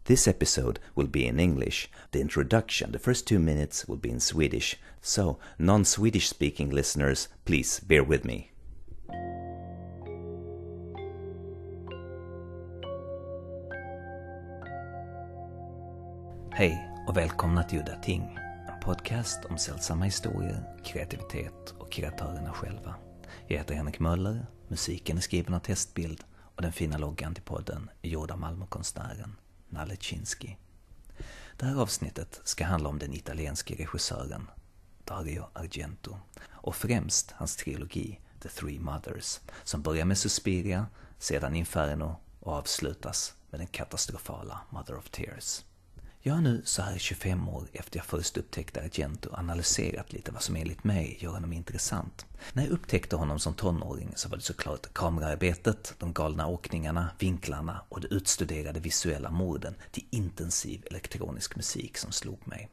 This episode will be in English. The introduction, the first 2 minutes, will be in Swedish. So, non-Swedish speaking listeners, please bear with me. Hej och välkomna till Udda Ting, en podcast om sällsamma historier, kreativitet och kreatörerna själva. Jag heter Henrik Möller, musiken är skriven av Testbild och den fina loggan till podden är gjord av Malmökonstnären Nalle Chinsky. Det här avsnittet ska handla om den italienske regissören Dario Argento och främst hans trilogi The Three Mothers, som börjar med Suspiria, sedan Inferno och avslutas med den katastrofala Mother of Tears. Jag har nu så här 25 år efter jag först upptäckte Argento analyserat lite vad som enligt mig gör honom intressant. När jag upptäckte honom som tonåring så var det såklart kameraarbetet, de galna åkningarna, vinklarna och det utstuderade visuella morden till intensiv elektronisk musik som slog mig.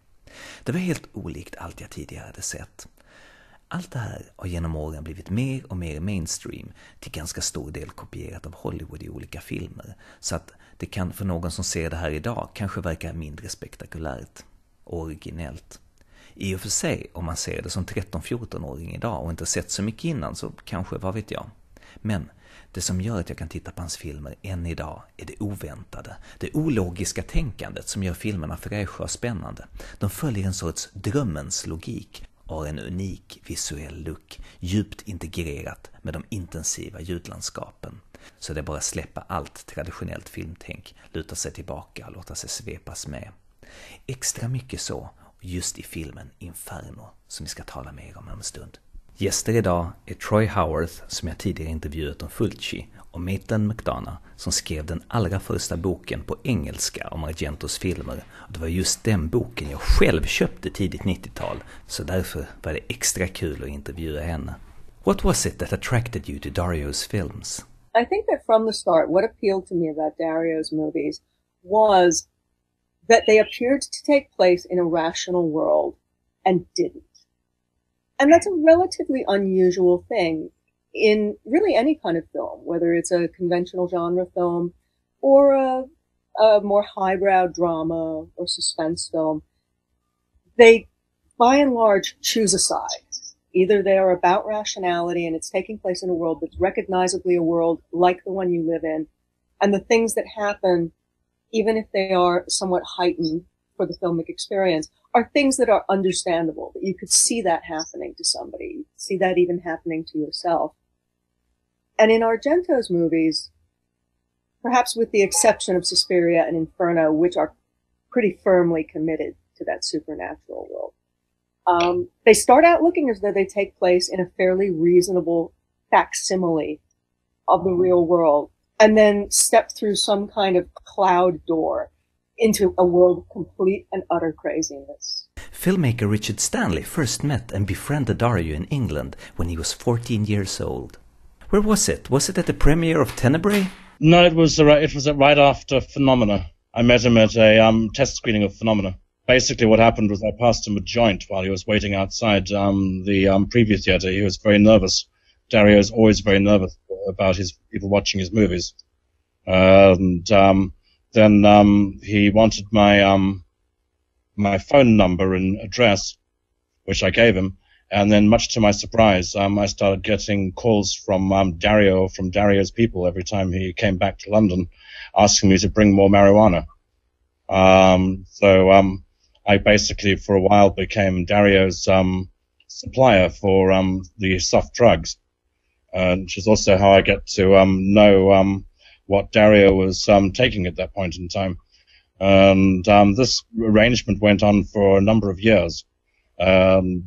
Det var helt olikt allt jag tidigare hade sett. Allt det här har genom åren blivit mer och mer mainstream, till ganska stor del kopierat av Hollywood i olika filmer, så att det kan för någon som ser det här idag kanske verka mindre spektakulärt och originellt. I och för sig, om man ser det som 13-14-åring idag och inte sett så mycket innan, så kanske, vad vet jag. Men det som gör att jag kan titta på hans filmer än idag är det oväntade, det ologiska tänkandet som gör filmerna fräscha och spännande. De följer en sorts drömmens logik och har en unik visuell look, djupt integrerat med de intensiva ljudlandskapen. Så det är bara släppa allt traditionellt filmtänk, luta sig tillbaka och låta sig svepas med. Extra mycket så, just i filmen Inferno, som vi ska tala mer om en stund. Gäster idag är Troy Howarth, som jag tidigare intervjuat om Fulci, och Maitland Mcdonagh, som skrev den allra första boken på engelska om Argentos filmer. Och det var just den boken jag själv köpte tidigt 90-tal, så därför var det extra kul att intervjua henne. What was it that attracted you to Dario's films? I think that from the start, what appealed to me about Dario's movies was that they appeared to take place in a rational world and didn't. And that's a relatively unusual thing in really any kind of film, whether it's a conventional genre film or a more highbrow drama or suspense film. They, by and large, choose a side. Either they are about rationality and it's taking place in a world that's recognizably a world like the one you live in, and the things that happen, even if they are somewhat heightened for the filmic experience, are things that are understandable, that you could see that happening to somebody, you could see that even happening to yourself. And in Argento's movies, perhaps with the exception of Suspiria and Inferno, which are pretty firmly committed to that supernatural world, they start out looking as though they take place in a fairly reasonable facsimile of the real world, and then step through some kind of cloud door into a world of complete and utter craziness. Filmmaker Richard Stanley first met and befriended Dario in England when he was 14 years old. Where was it? Was it at the premiere of Tenebrae? No, it was right after Phenomena. I met him at a test screening of Phenomena. Basically what happened was I passed him a joint while he was waiting outside the preview theater. He was very nervous. Dario is always very nervous about his people watching his movies. And then he wanted my phone number and address, which I gave him. And then, much to my surprise, I started getting calls from Dario, from Dario's people every time he came back to London, asking me to bring more marijuana. So I basically, for a while, became Dario's supplier for the soft drugs, which is also how I get to know what Dario was taking at that point in time. And this arrangement went on for a number of years and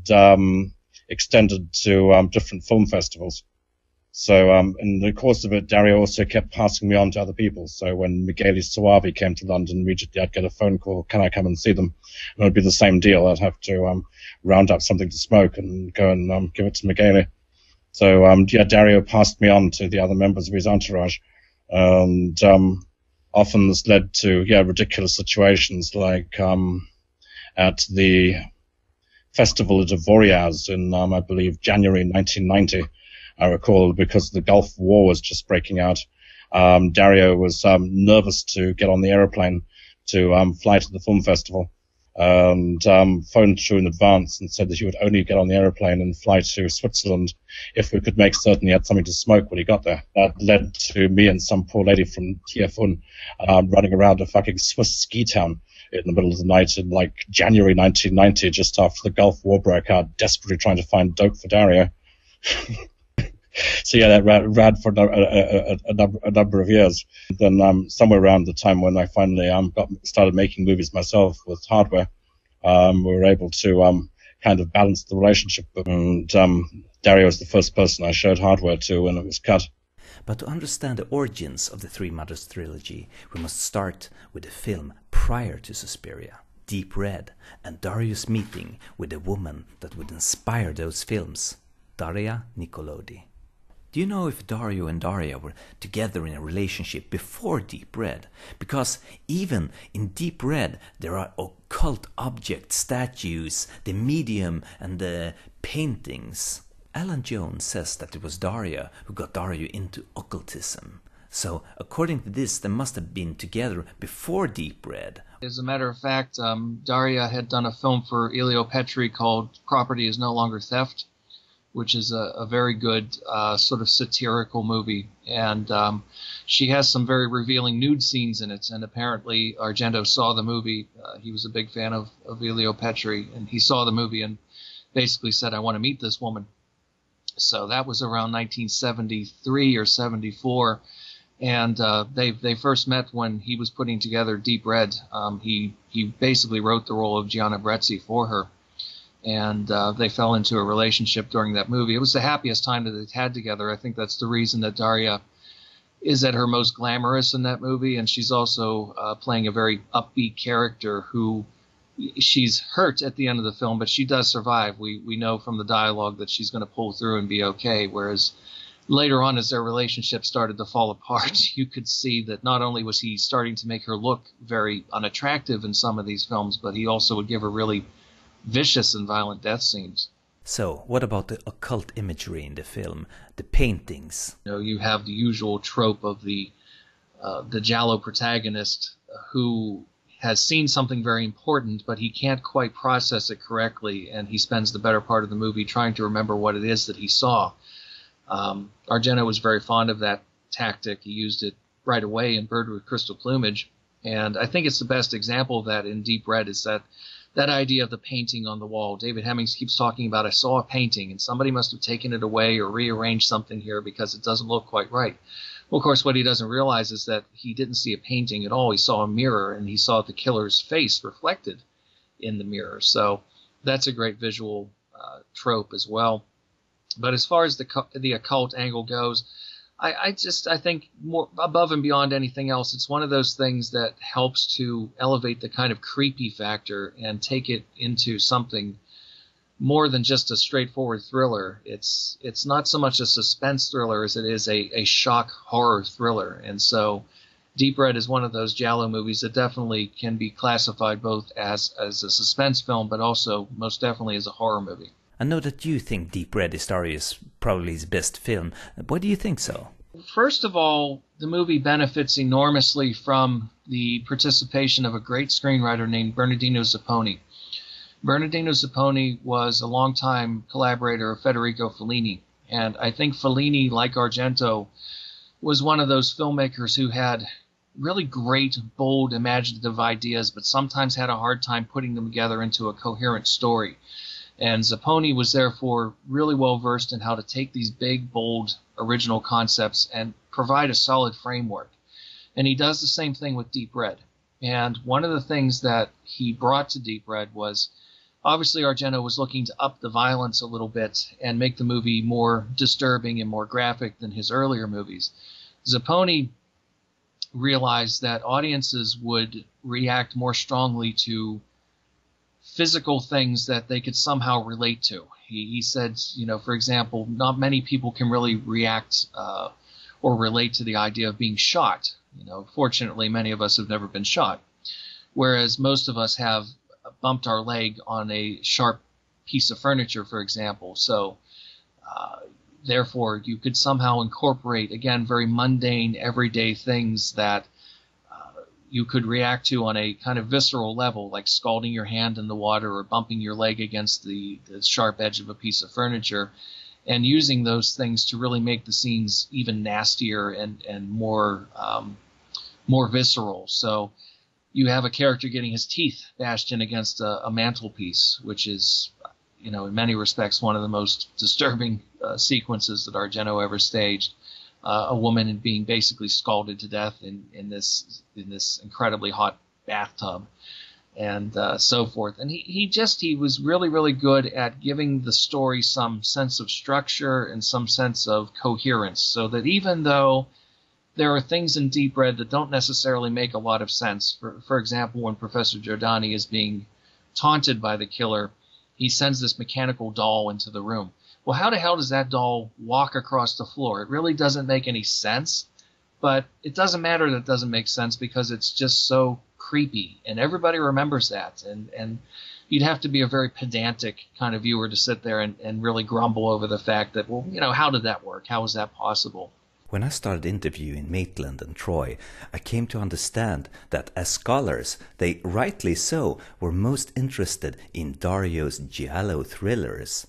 extended to different film festivals. So in the course of it, Dario also kept passing me on to other people. So when Michele Soavi came to London, immediately I'd get a phone call, can I come and see them? And it would be the same deal. I'd have to round up something to smoke and go and give it to Michele. So Dario passed me on to the other members of his entourage. And often this led to ridiculous situations, like at the festival at Avoriaz in, I believe, January 1990. I recall, because the Gulf War was just breaking out. Dario was nervous to get on the aeroplane to fly to the film festival, and phoned through in advance and said that he would only get on the aeroplane and fly to Switzerland if we could make certain he had something to smoke when he got there. That led to me and some poor lady from Tiafun running around a fucking Swiss ski town in the middle of the night in like January 1990, just after the Gulf War broke out, desperately trying to find dope for Dario. So yeah, that ran for a number of years. Then somewhere around the time when I finally started making movies myself with hardware, we were able to kind of balance the relationship. And Dario was the first person I showed hardware to when it was cut. But to understand the origins of the Three Mothers trilogy, we must start with the film prior to Suspiria, Deep Red, and Dario's meeting with the woman that would inspire those films, Daria Nicolodi. Do you know if Dario and Daria were together in a relationship before Deep Red? Because even in Deep Red there are occult objects, statues, the medium and the paintings. Alan Jones says that it was Daria who got Dario into occultism. So according to this, they must have been together before Deep Red. As a matter of fact, Daria had done a film for Elio Petri called Property is No Longer Theft, which is a very good sort of satirical movie. And she has some very revealing nude scenes in it. And apparently Argento saw the movie. He was a big fan of Elio Petri. And he saw the movie and basically said, I want to meet this woman. So that was around 1973 or 74. And they first met when he was putting together Deep Red. He basically wrote the role of Gianna Brezzi for her. And they fell into a relationship during that movie. It was the happiest time that they'd had together. I think that's the reason that Daria is at her most glamorous in that movie, and she's also playing a very upbeat character who she's hurt at the end of the film, but she does survive. We know from the dialogue that she's going to pull through and be okay, whereas later on as their relationship started to fall apart, you could see that not only was he starting to make her look very unattractive in some of these films, but he also would give her really vicious and violent death scenes. So, what about the occult imagery in the film, the paintings? You know, you have the usual trope of the giallo protagonist who has seen something very important, but he can't quite process it correctly, and he spends the better part of the movie trying to remember what it is that he saw. Argento was very fond of that tactic. He used it right away in Bird with Crystal Plumage, and I think it's the best example of that in Deep Red is that idea of the painting on the wall. David Hemmings keeps talking about, I saw a painting, and somebody must have taken it away or rearranged something here because it doesn't look quite right. Well, of course, what he doesn't realize is that he didn't see a painting at all. He saw a mirror, and he saw the killer's face reflected in the mirror. So that's a great visual trope as well. But as far as the occult angle goes, I think more above and beyond anything else, it's one of those things that helps to elevate the kind of creepy factor and take it into something more than just a straightforward thriller. It's not so much a suspense thriller as it is a shock horror thriller. And so Deep Red is one of those giallo movies that definitely can be classified both as a suspense film, but also most definitely as a horror movie. I know that you think Deep Red is Dario's probably his best film. Why do you think so? First of all, the movie benefits enormously from the participation of a great screenwriter named Bernardino Zapponi. Bernardino Zapponi was a longtime collaborator of Federico Fellini, and I think Fellini, like Argento, was one of those filmmakers who had really great, bold, imaginative ideas, but sometimes had a hard time putting them together into a coherent story. And Zapponi was therefore really well versed in how to take these big, bold, original concepts and provide a solid framework. And he does the same thing with Deep Red. And one of the things that he brought to Deep Red was, obviously Argento was looking to up the violence a little bit and make the movie more disturbing and more graphic than his earlier movies. Zapponi realized that audiences would react more strongly to physical things that they could somehow relate to. He said, for example, not many people can really react or relate to the idea of being shot. Fortunately, many of us have never been shot, whereas most of us have bumped our leg on a sharp piece of furniture, for example. So therefore, you could somehow incorporate, again, very mundane, everyday things that you could react to on a kind of visceral level, like scalding your hand in the water or bumping your leg against the sharp edge of a piece of furniture, and using those things to really make the scenes even nastier and more visceral. So you have a character getting his teeth bashed in against a mantelpiece, which is, in many respects, one of the most disturbing sequences that Argento ever staged. A woman being basically scalded to death in this incredibly hot bathtub, and so forth. And he was really, really good at giving the story some sense of structure and some sense of coherence, so that even though there are things in Deep Red that don't necessarily make a lot of sense. For example, when Professor Giordani is being taunted by the killer, he sends this mechanical doll into the room. Well, how the hell does that doll walk across the floor? It really doesn't make any sense, but it doesn't matter that it doesn't make sense because it's just so creepy, and everybody remembers that. And you'd have to be a very pedantic kind of viewer to sit there and really grumble over the fact that, well, how did that work? How was that possible? When I started interviewing Maitland and Troy, I came to understand that as scholars, they rightly so were most interested in Dario's giallo thrillers.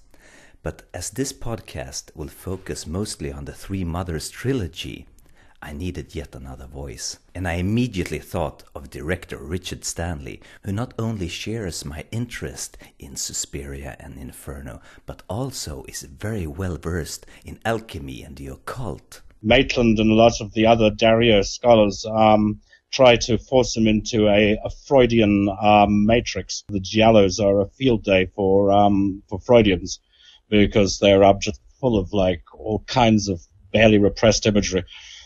But as this podcast will focus mostly on the Three Mothers trilogy, I needed yet another voice. And I immediately thought of director Richard Stanley, who not only shares my interest in Suspiria and Inferno, but also is very well versed in alchemy and the occult. Maitland and a lot of the other Dario scholars try to force him into a Freudian matrix. The giallos are a field day for Freudians, because they're just full of all kinds of barely repressed imagery,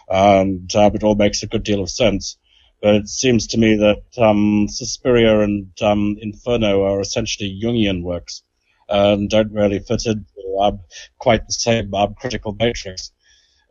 and it all makes a good deal of sense. But it seems to me that Suspiria and Inferno are essentially Jungian works and don't really fit into quite the same critical matrix.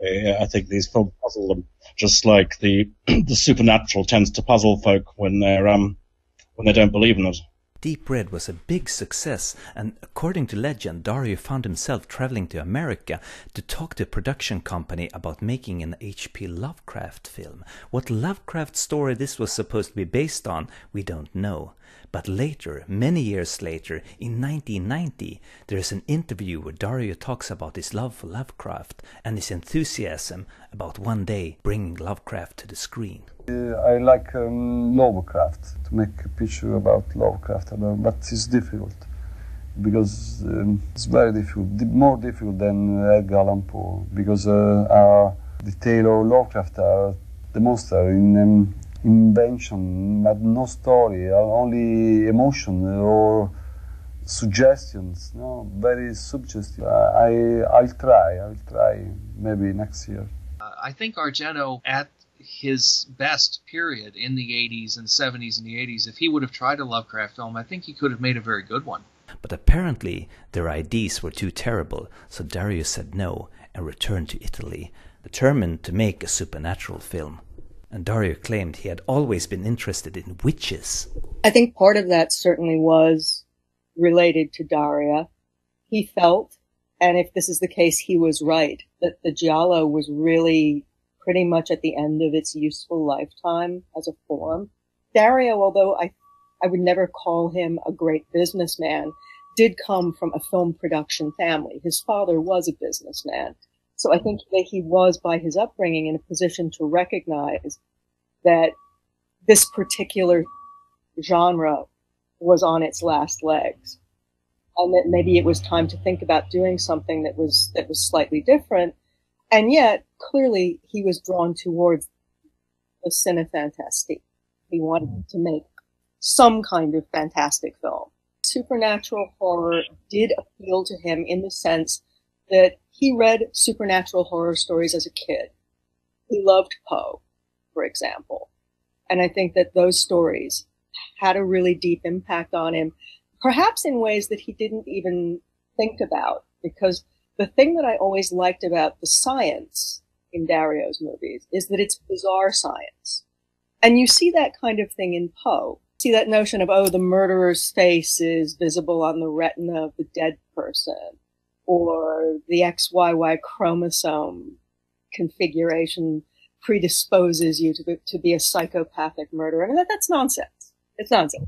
I think these films puzzle them, just like the supernatural tends to puzzle folk when they don't believe in it. Deep Red was a big success, and according to legend, Dario found himself traveling to America to talk to a production company about making an H.P. Lovecraft film. What Lovecraft story this was supposed to be based on, we don't know. But later, many years later, in 1990, there is an interview where Dario talks about his love for Lovecraft and his enthusiasm about one day bringing Lovecraft to the screen. I like Lovecraft, to make a picture about Lovecraft, but it's difficult because it's very difficult, more difficult than Edgar Allan Poe, because the tale of Lovecraft are the monster in invention, but no story, only emotion or suggestions. No, very suggestive. I'll try maybe next year. I think Argento at his best period in the 80s and 70s and the 80s, if he would have tried a Lovecraft film, I think he could have made a very good one. But apparently their ideas were too terrible, so Dario said no and returned to Italy, determined to make a supernatural film. And Dario claimed he had always been interested in witches. I think part of that certainly was related to Dario. He felt, and if this is the case, he was right, that the giallo was really pretty much at the end of its useful lifetime as a form. Dario, although I would never call him a great businessman, did come from a film production family. His father was a businessman. So I think that he was, by his upbringing, in a position to recognize that this particular genre was on its last legs, and that maybe it was time to think about doing something that was slightly different. And yet, clearly, he was drawn towards the cinefantastique. He wanted to make some kind of fantastic film. Supernatural horror did appeal to him in the sense that he read supernatural horror stories as a kid. He loved Poe, for example. And I think that those stories had a really deep impact on him, perhaps in ways that he didn't even think about. Because the thing that I always liked about the science in Dario's movies is that it's bizarre science. And you see that kind of thing in Poe. See that notion of, the murderer's face is visible on the retina of the dead person, or the XYY chromosome configuration predisposes you to be a psychopathic murderer. And that's nonsense. It's nonsense.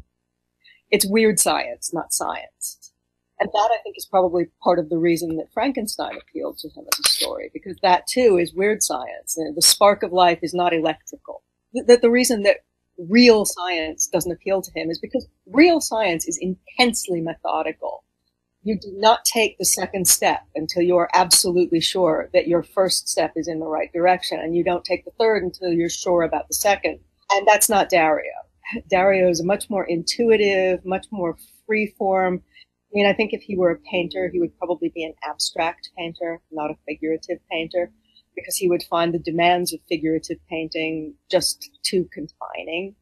It's weird science, not science. And that, I think, is probably part of the reason that Frankenstein appealed to him as a story, because that, too, is weird science. And the spark of life is not electrical. The reason that real science doesn't appeal to him is because real science is intensely methodical. You do not take the second step until you are absolutely sure that your first step is in the right direction, and you don't take the third until you're sure about the second. And that's not Dario. Dario is much more intuitive, much more free-form. I mean, I think if he were a painter, he would probably be an abstract painter, not a figurative painter, because he would find the demands of figurative painting just too confining.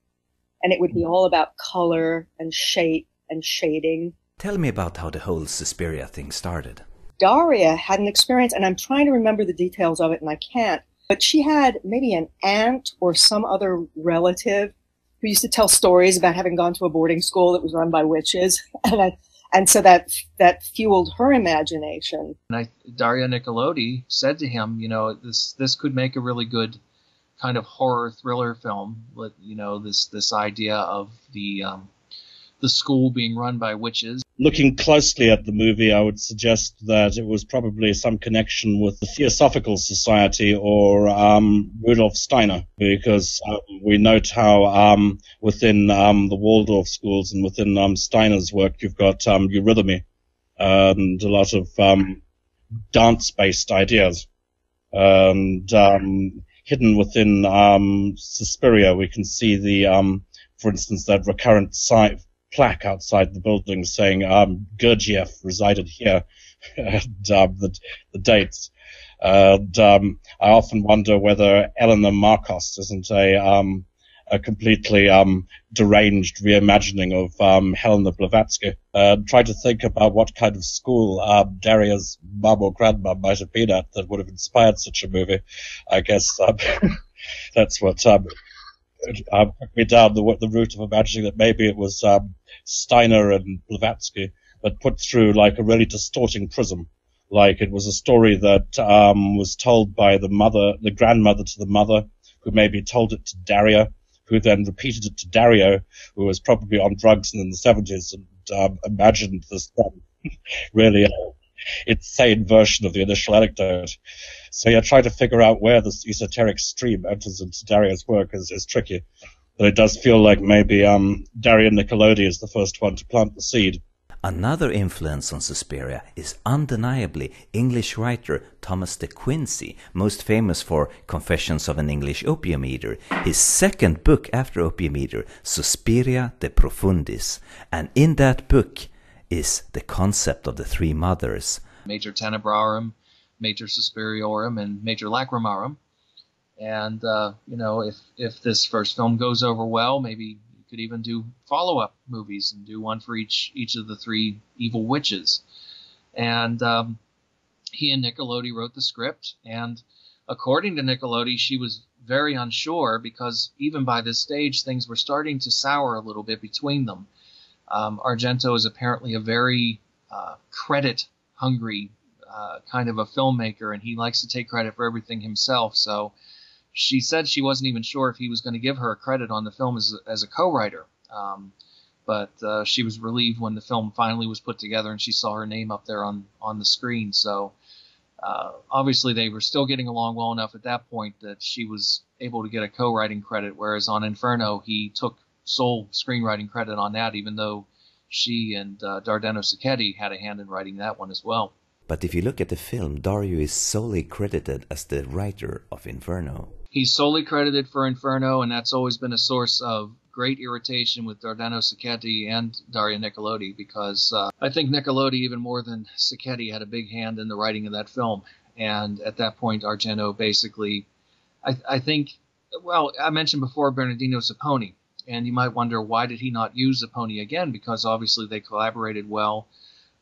And it would be all about color and shape and shading. Tell me about how the whole Suspiria thing started. Daria had an experience, and I'm trying to remember the details of it, and I can't, but she had maybe an aunt or some other relative who used to tell stories about having gone to a boarding school that was run by witches. And so that fueled her imagination. And Dario Nicolodi said to him, you know, this could make a really good kind of horror thriller film with, you know, this idea of the school being run by witches. Looking closely at the movie, I would suggest that it was probably some connection with the Theosophical Society or Rudolf Steiner, because we note how within the Waldorf schools and within Steiner's work, you've got eurythmy and a lot of dance-based ideas. And hidden within Suspiria, we can see the, for instance, that recurrent plaque outside the building saying Gurdjieff resided here, and the dates. And I often wonder whether Eleanor Marcos isn't a completely deranged reimagining of Helena Blavatsky. Try to think about what kind of school Daria's mum or grandma might have been at that would have inspired such a movie. I guess that's what took me down the route of imagining that maybe it was Steiner and Blavatsky, but put through like a really distorting prism. Like it was a story that was told by the grandmother to the mother, who maybe told it to Daria, who then repeated it to Dario, who was probably on drugs in the 70s and imagined this really insane version of the initial anecdote. So yeah, trying to figure out where this esoteric stream enters into Dario's work is tricky. But it does feel like maybe Dario Nicolodi is the first one to plant the seed. Another influence on Suspiria is undeniably English writer Thomas de Quincey, most famous for Confessions of an English Opium Eater, his second book after Opium Eater, Suspiria de Profundis. And in that book is the concept of the three mothers. Major Tenebrarum, Major Suspiriorum, and Major Lacrimarum. And, you know, if this first film goes over well, maybe you could even do follow-up movies and do one for each of the three evil witches. And he and Nicolodi wrote the script. And according to Nicolodi, she was very unsure because even by this stage, things were starting to sour a little bit between them. Argento is apparently a very credit-hungry kind of a filmmaker, and he likes to take credit for everything himself. So she said she wasn't even sure if he was going to give her a credit on the film as a co-writer. But she was relieved when the film finally was put together and she saw her name up there on the screen. So obviously they were still getting along well enough at that point that she was able to get a co-writing credit, whereas on Inferno he took sole screenwriting credit on that, even though she and Dardano Sacchetti had a hand in writing that one as well. But if you look at the film, Dario is solely credited as the writer of Inferno. He's solely credited for Inferno, and that's always been a source of great irritation with Dardano Sacchetti and Dario Nicolodi, because I think Nicolodi, even more than Sacchetti, had a big hand in the writing of that film. And at that point, Argento basically, I think, well, I mentioned before Bernardino Zapponi, and you might wonder, why did he not use Zapponi again? Because obviously they collaborated well.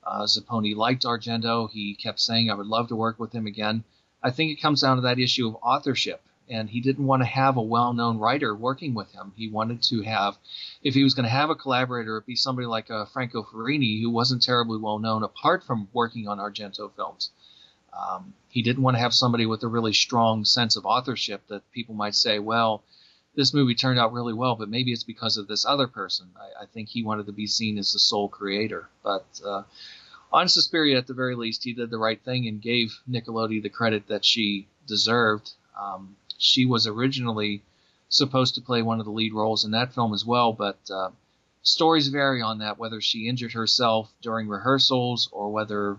Zapponi liked Argento. He kept saying, I would love to work with him again. I think it comes down to that issue of authorship. And he didn't want to have a well-known writer working with him. He wanted to have, if he was going to have a collaborator, it'd be somebody like Franco Ferrini, who wasn't terribly well-known apart from working on Argento films. He didn't want to have somebody with a really strong sense of authorship that people might say, well, this movie turned out really well, but maybe it's because of this other person. I think he wanted to be seen as the sole creator. But on Suspiria, at the very least, he did the right thing and gave Nickelodeon the credit that she deserved. She was originally supposed to play one of the lead roles in that film as well, but stories vary on that, whether she injured herself during rehearsals or whether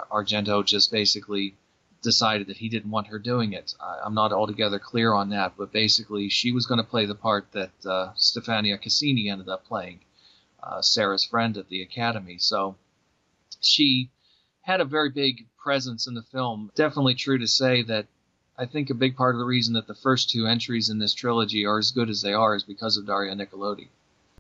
Argento just basically decided that he didn't want her doing it. I'm not altogether clear on that, but basically she was going to play the part that Stefania Cassini ended up playing, Sarah's friend at the Academy. So she had a very big presence in the film. Definitely true to say that I think a big part of the reason that the first two entries in this trilogy are as good as they are is because of Dario Nicolodi.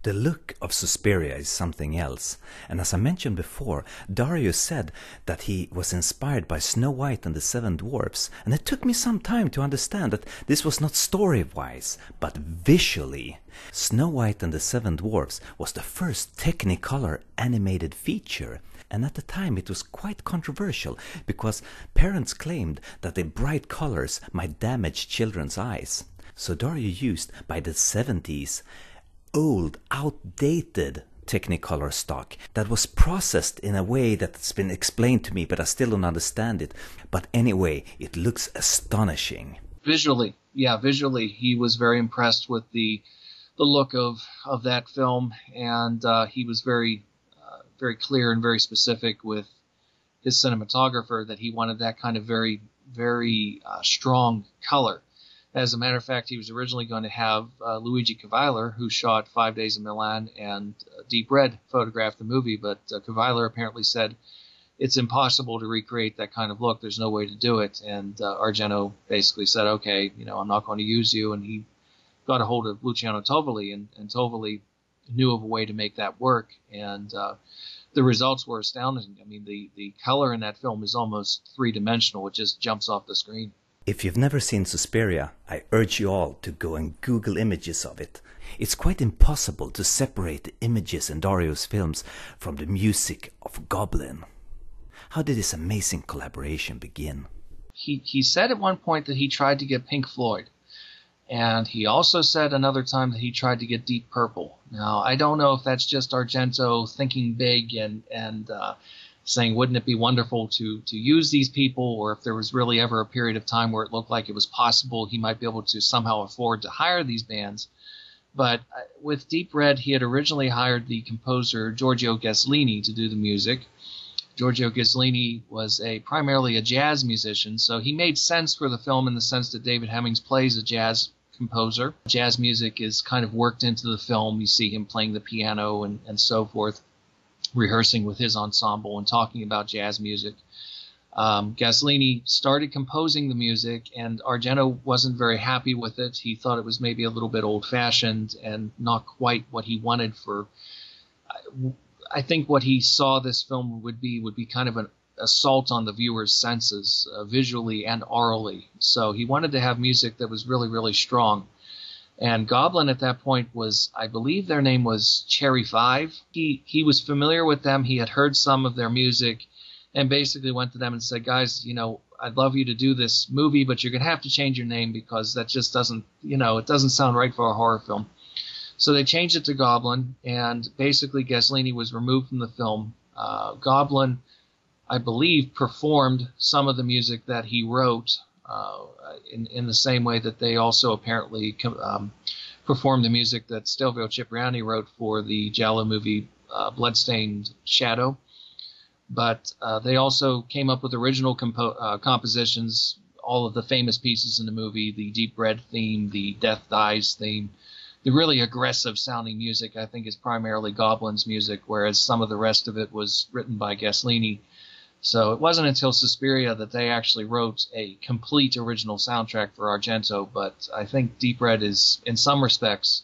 The look of Suspiria is something else, and as I mentioned before, Dario said that he was inspired by Snow White and the Seven Dwarfs, and it took me some time to understand that this was not story-wise, but visually. Snow White and the Seven Dwarfs was the first Technicolor animated feature, and at the time it was quite controversial, because parents claimed that the bright colors might damage children's eyes. So Dario used, by the 70s, old, outdated Technicolor stock that was processed in a way that's been explained to me, but I still don't understand it. But anyway, it looks astonishing. Visually, he was very impressed with the look of that film, and he was very clear and very specific with his cinematographer that he wanted that kind of very, very strong color. As a matter of fact, he was originally going to have Luigi Cavalier, who shot 5 Days in Milan and Deep Red, photograph the movie, but Cavalier apparently said it's impossible to recreate that kind of look. There's no way to do it. And Argento basically said, okay, I'm not going to use you. And he got a hold of Luciano Tovoli, and Tovoli knew of a way to make that work. And the results were astounding. I mean, the color in that film is almost three-dimensional. It just jumps off the screen. If you've never seen Suspiria, I urge you all to go and Google images of it. It's quite impossible to separate the images in Dario's films from the music of Goblin. How did this amazing collaboration begin? He said at one point that he tried to get Pink Floyd, and he also said another time that he tried to get Deep Purple. Now, I don't know if that's just Argento thinking big and saying, wouldn't it be wonderful to use these people, or if there was really ever a period of time where it looked like it was possible he might be able to somehow afford to hire these bands. But with Deep Red, he had originally hired the composer Giorgio Gaslini to do the music. Giorgio Gaslini was primarily a jazz musician, so he made sense for the film in the sense that David Hemmings plays a jazz composer. Jazz music is kind of worked into the film. You see him playing the piano and so forth, rehearsing with his ensemble and talking about jazz music. Gaslini started composing the music, and Argento wasn't very happy with it. He thought it was maybe a little bit old-fashioned and not quite what he wanted for... I think what he saw this film would be kind of an assault on the viewer's senses, visually and orally. So he wanted to have music that was really, really strong. And Goblin at that point was, I believe their name was Cherry 5. He was familiar with them. He had heard some of their music and basically went to them and said, guys, I'd love you to do this movie, but you're going to have to change your name because that just doesn't, it doesn't sound right for a horror film. So they changed it to Goblin, and basically Gaslini was removed from the film. Goblin, I believe, performed some of the music that he wrote in the same way that they also apparently performed the music that Stelvio Cipriani wrote for the Giallo movie Bloodstained Shadow. But they also came up with original compositions, all of the famous pieces in the movie, the Deep Red theme, the Death Dies theme. The really aggressive sounding music, I think, is primarily Goblin's music, whereas some of the rest of it was written by Gaslini. So it wasn't until Suspiria that they actually wrote a complete original soundtrack for Argento, but I think Deep Red is, in some respects,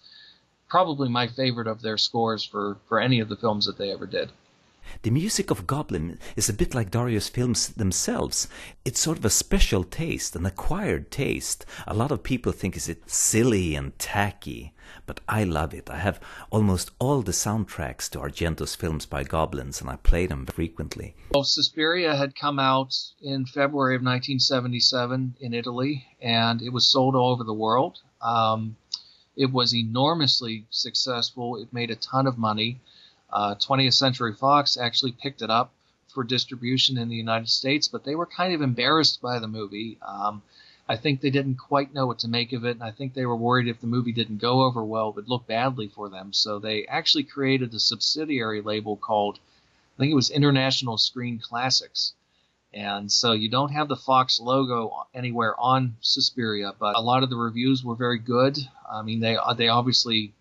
probably my favorite of their scores for any of the films that they ever did. The music of Goblin is a bit like Dario's films themselves. It's sort of a special taste, an acquired taste. A lot of people think it's silly and tacky, but I love it. I have almost all the soundtracks to Argentos films by Goblins, and I play them frequently. Well, Suspiria had come out in February of 1977 in Italy, and it was sold all over the world. It was enormously successful. It made a ton of money. 20th Century Fox actually picked it up for distribution in the United States, but they were kind of embarrassed by the movie. I think they didn't quite know what to make of it, and I think they were worried if the movie didn't go over well, it would look badly for them. So they actually created a subsidiary label called, I think it was International Screen Classics. And so you don't have the Fox logo anywhere on Suspiria, but a lot of the reviews were very good. I mean, they obviously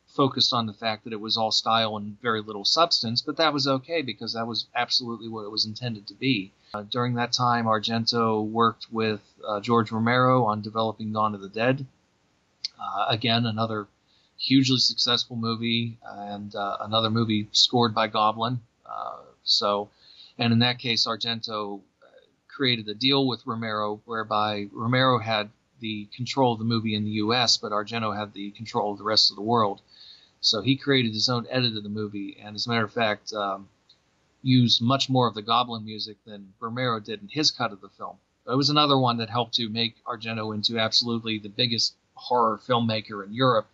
focused on the fact that it was all style and very little substance, but that was okay because that was absolutely what it was intended to be. During that time, Argento worked with George Romero on developing Dawn of the Dead. Again, another hugely successful movie, and another movie scored by Goblin. And in that case, Argento created a deal with Romero whereby Romero had the control of the movie in the U.S., but Argento had the control of the rest of the world. So he created his own edit of the movie, and as a matter of fact, used much more of the Goblin music than Romero did in his cut of the film. It was another one that helped to make Argento into absolutely the biggest horror filmmaker in Europe,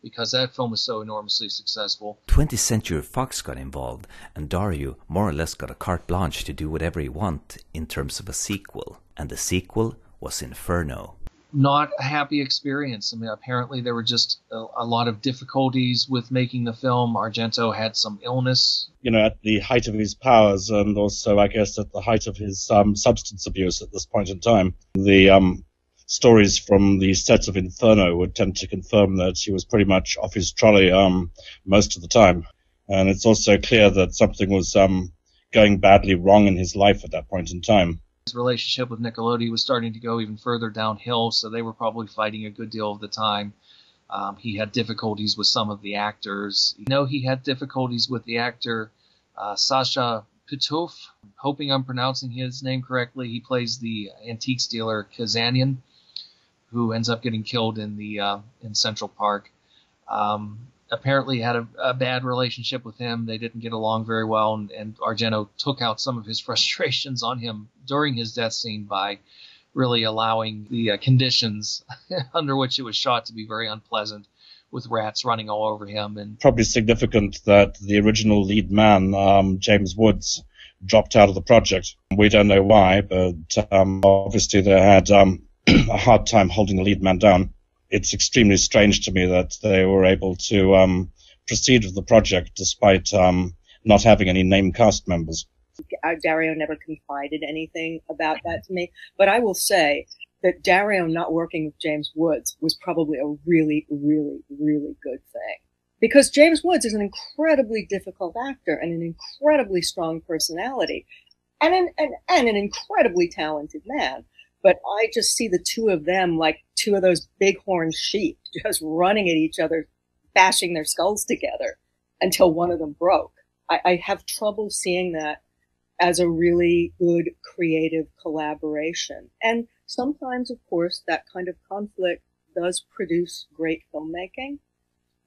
because that film was so enormously successful. 20th Century Fox got involved, and Dario more or less got a carte blanche to do whatever he wanted in terms of a sequel. And the sequel was Inferno. Not a happy experience. I mean, apparently there were just a lot of difficulties with making the film. Argento had some illness. You know, at the height of his powers, and also, I guess, at the height of his substance abuse at this point in time, the stories from the sets of Inferno would tend to confirm that he was pretty much off his trolley most of the time. And it's also clear that something was going badly wrong in his life at that point in time. His relationship with Nickelodeon was starting to go even further downhill, so they were probably fighting a good deal of the time. He had difficulties with some of the actors. You know, he had difficulties with the actor Sasha Pitouf. Hoping I'm pronouncing his name correctly. He plays the antiques dealer Kazanian, who ends up getting killed in Central Park. Apparently had a bad relationship with him. They didn't get along very well, and Argento took out some of his frustrations on him during his death scene by really allowing the conditions under which it was shot to be very unpleasant, with rats running all over him. And probably significant that the original lead man, James Woods, dropped out of the project. We don't know why, but obviously they had a hard time holding the lead man down. It's extremely strange to me that they were able to proceed with the project despite not having any named cast members. Dario never confided anything about that to me, but I will say that Dario not working with James Woods was probably a really, really, really good thing. Because James Woods is an incredibly difficult actor and an incredibly strong personality and an incredibly talented man. But I just see the two of them like two of those bighorn sheep just running at each other, bashing their skulls together until one of them broke. I have trouble seeing that as a really good creative collaboration. And sometimes, of course, that kind of conflict does produce great filmmaking,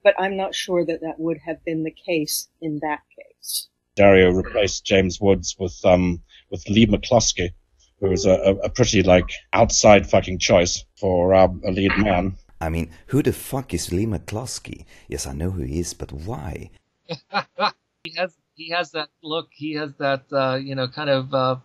but I'm not sure that that would have been the case in that case. Dario replaced James Woods with Lee McCluskey, who was a pretty, outside fucking choice for a lead man. I mean, who the fuck is Lee McCluskey? Yes, I know who he is, but why? He has that look. He has that, kind of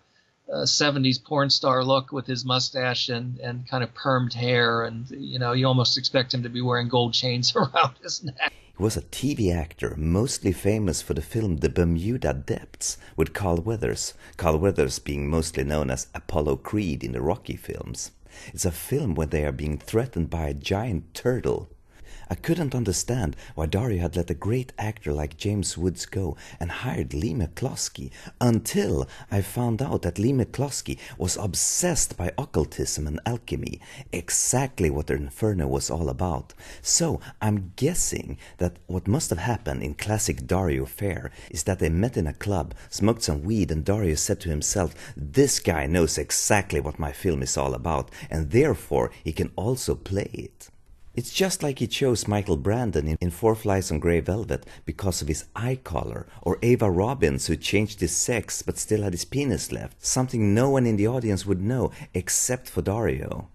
70s porn star look with his mustache and kind of permed hair. And, you almost expect him to be wearing gold chains around his neck. He was a TV actor, mostly famous for the film The Bermuda Depths with Carl Weathers. Carl Weathers being mostly known as Apollo Creed in the Rocky films. It's a film where they are being threatened by a giant turtle. I couldn't understand why Dario had let a great actor like James Woods go and hired Lee McCloskey until I found out that Lee McCloskey was obsessed by occultism and alchemy, exactly what Inferno was all about. So I'm guessing that what must have happened in classic Dario fare is that they met in a club, smoked some weed, and Dario said to himself, "This guy knows exactly what my film is all about, and therefore he can also play it." It's just like he chose Michael Brandon in Four Flies on Grey Velvet because of his eye color, or Ava Robbins who changed his sex but still had his penis left, something no one in the audience would know except for Dario.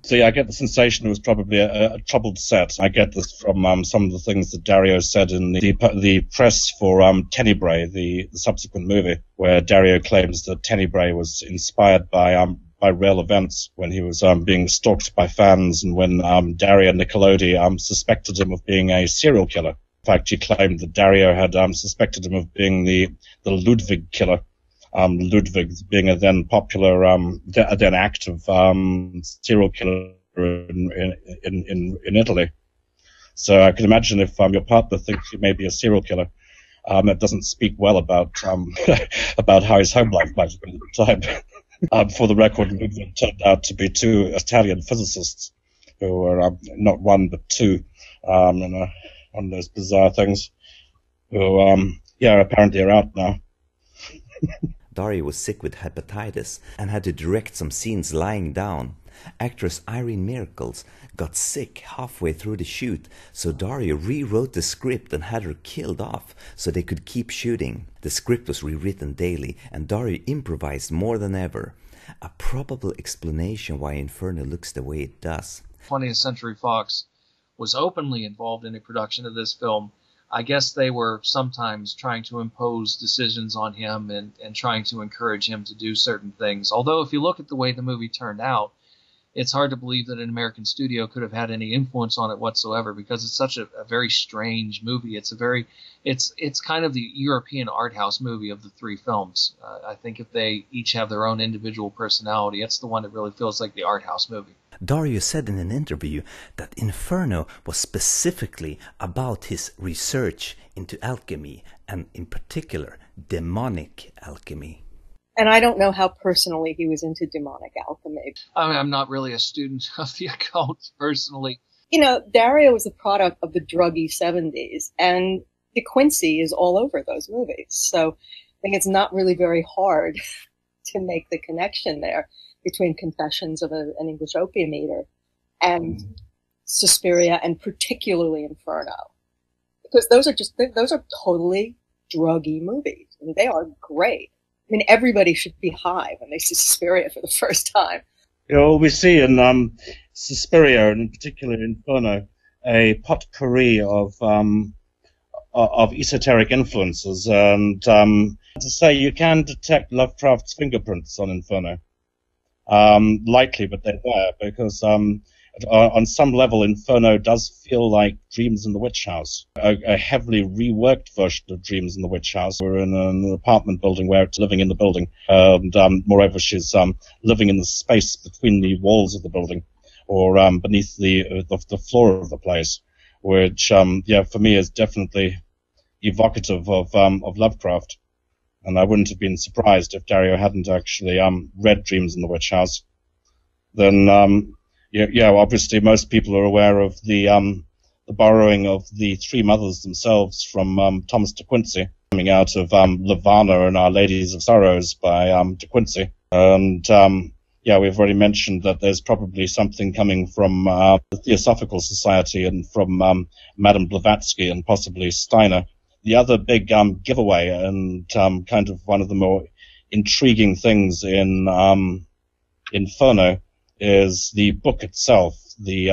See, I get the sensation it was probably a troubled set. I get this from some of the things that Dario said in the press for Tenebrae, the subsequent movie, where Dario claims that Tenebrae was inspired by real events when he was being stalked by fans, and when Dario Nicolodi suspected him of being a serial killer. In fact, he claimed that Dario had suspected him of being the Ludwig killer. Ludwig being a then popular, then active serial killer in Italy. So I can imagine if your partner thinks you may be a serial killer, it doesn't speak well about about how his home life might have been at the time. For the record, Ludwig turned out to be two Italian physicists who were not one but two, on those bizarre things, who apparently are out now. Dario was sick with hepatitis and had to direct some scenes lying down. Actress Irene Miracles got sick halfway through the shoot, so Dario rewrote the script and had her killed off so they could keep shooting. The script was rewritten daily, and Dario improvised more than ever. A probable explanation why Inferno looks the way it does. 20th Century Fox was openly involved in the production of this film. I guess they were sometimes trying to impose decisions on him and trying to encourage him to do certain things. Although if you look at the way the movie turned out, it's hard to believe that an American studio could have had any influence on it whatsoever, because it's such a very strange movie. It's kind of the European art house movie of the three films. I think if they each have their own individual personality, it's the one that really feels like the art house movie. Dario said in an interview that Inferno was specifically about his research into alchemy, and in particular, demonic alchemy. And I don't know how personally he was into demonic alchemy. I'm not really a student of the occult personally. You know, Dario was a product of the druggy 70s, and De Quincey is all over those movies. So I think it's not really very hard to make the connection there between Confessions of an English Opium Eater and Suspiria, and particularly Inferno. Because those are totally druggy movies, and they are great. I mean, everybody should be high when they see Suspiria for the first time. You know, we see in Suspiria, and in particular Inferno, a potpourri of esoteric influences, and to say you can detect Lovecraft's fingerprints on Inferno. Lightly, but they're there, because on some level Inferno does feel like Dreams in the Witch House, a heavily reworked version of Dreams in the Witch House. We're in an apartment building where it's living in the building, and moreover she's living in the space between the walls of the building, or beneath the floor of the place, which for me is definitely evocative of Lovecraft. And I wouldn't have been surprised if Dario hadn't actually read Dreams in the Witch House. Then, obviously most people are aware of the borrowing of the Three Mothers themselves from Thomas de Quincey, coming out of Levana and Our Ladies of Sorrows by de Quincey. And we've already mentioned that there's probably something coming from the Theosophical Society and from Madame Blavatsky and possibly Steiner. The other big giveaway, and kind of one of the more intriguing things in Inferno, is the book itself, the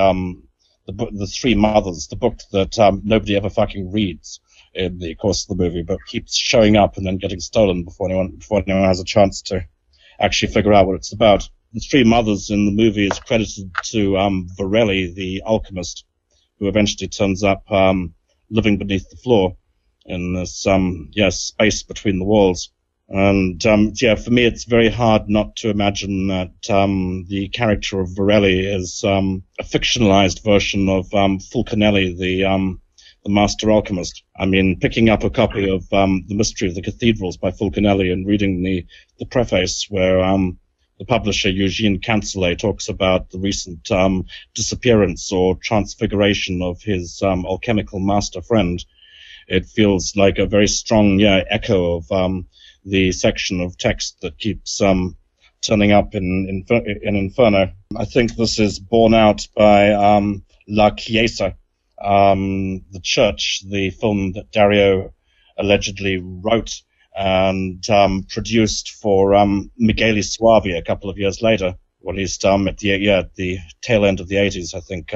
Three Mothers, the book that nobody ever fucking reads in the course of the movie, but keeps showing up and then getting stolen before anyone has a chance to actually figure out what it's about. The Three Mothers in the movie is credited to Varelli, the alchemist, who eventually turns up living beneath the floor in this space between the walls. And yeah, for me, it's very hard not to imagine that the character of Varelli is a fictionalized version of Fulcanelli, the master alchemist. I mean, picking up a copy of The Mystery of the Cathedrals by Fulcanelli and reading the preface where the publisher Eugene Cancelet talks about the recent disappearance or transfiguration of his alchemical master friend, it feels like a very strong echo of the section of text that keeps turning up in Inferno. I think this is borne out by La Chiesa, the church, the film that Dario allegedly wrote and produced for Michele Soavi a couple of years later, or at least at the tail end of the 80s. I think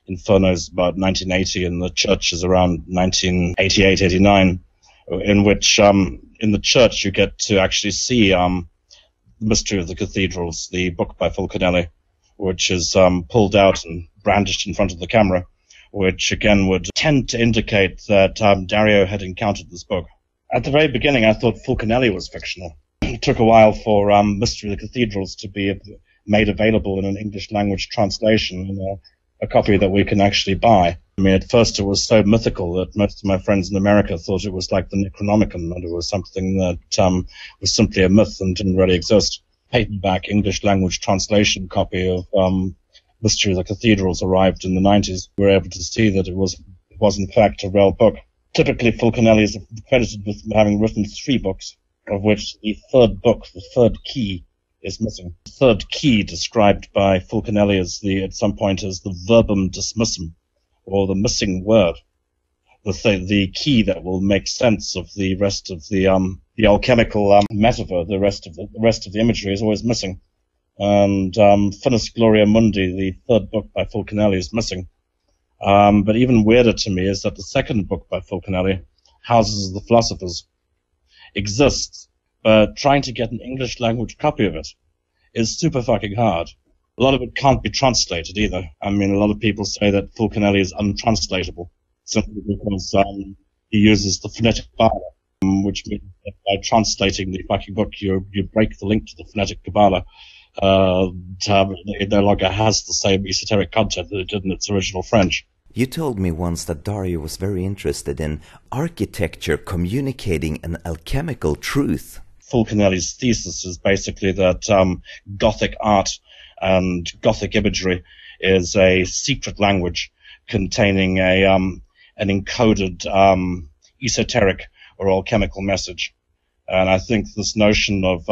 Inferno is about 1980 and the church is around 1988, 89, in which in the church you get to actually see The Mystery of the Cathedrals, the book by Fulcanelli, which is pulled out and brandished in front of the camera, which again would tend to indicate that Dario had encountered this book. At the very beginning, I thought Fulcanelli was fictional. It took a while for Mystery of the Cathedrals to be made available in an English language translation, a copy that we can actually buy. I mean, at first it was so mythical that most of my friends in America thought it was like the Necronomicon, and it was something that was simply a myth and didn't really exist. Paperback English language translation copy of Mystery of the Cathedrals arrived in the 90s. We were able to see that it was in fact a real book. Typically, Fulcanelli is credited with having written 3 books, of which the third book, the third key, is missing. The third key, described by Fulcanelli at some point as the verbum dismissum, or the missing word, the key that will make sense of the rest of the alchemical metaphor. The rest of the imagery is always missing. And Finis Gloria Mundi, the third book by Fulcanelli, is missing. But even weirder to me is that the second book by Fulcanelli, Houses of the Philosophers, exists, but trying to get an English language copy of it is super fucking hard. A lot of it can't be translated either. I mean, a lot of people say that Fulcanelli is untranslatable, simply because he uses the phonetic Kabbalah, which means that by translating the fucking book, you break the link to the phonetic Kabbalah. It no longer has the same esoteric content that it did in its original French. You told me once that Dario was very interested in architecture communicating an alchemical truth. Fulcanelli's thesis is basically that Gothic art and Gothic imagery is a secret language containing an encoded esoteric or alchemical message. And I think this notion of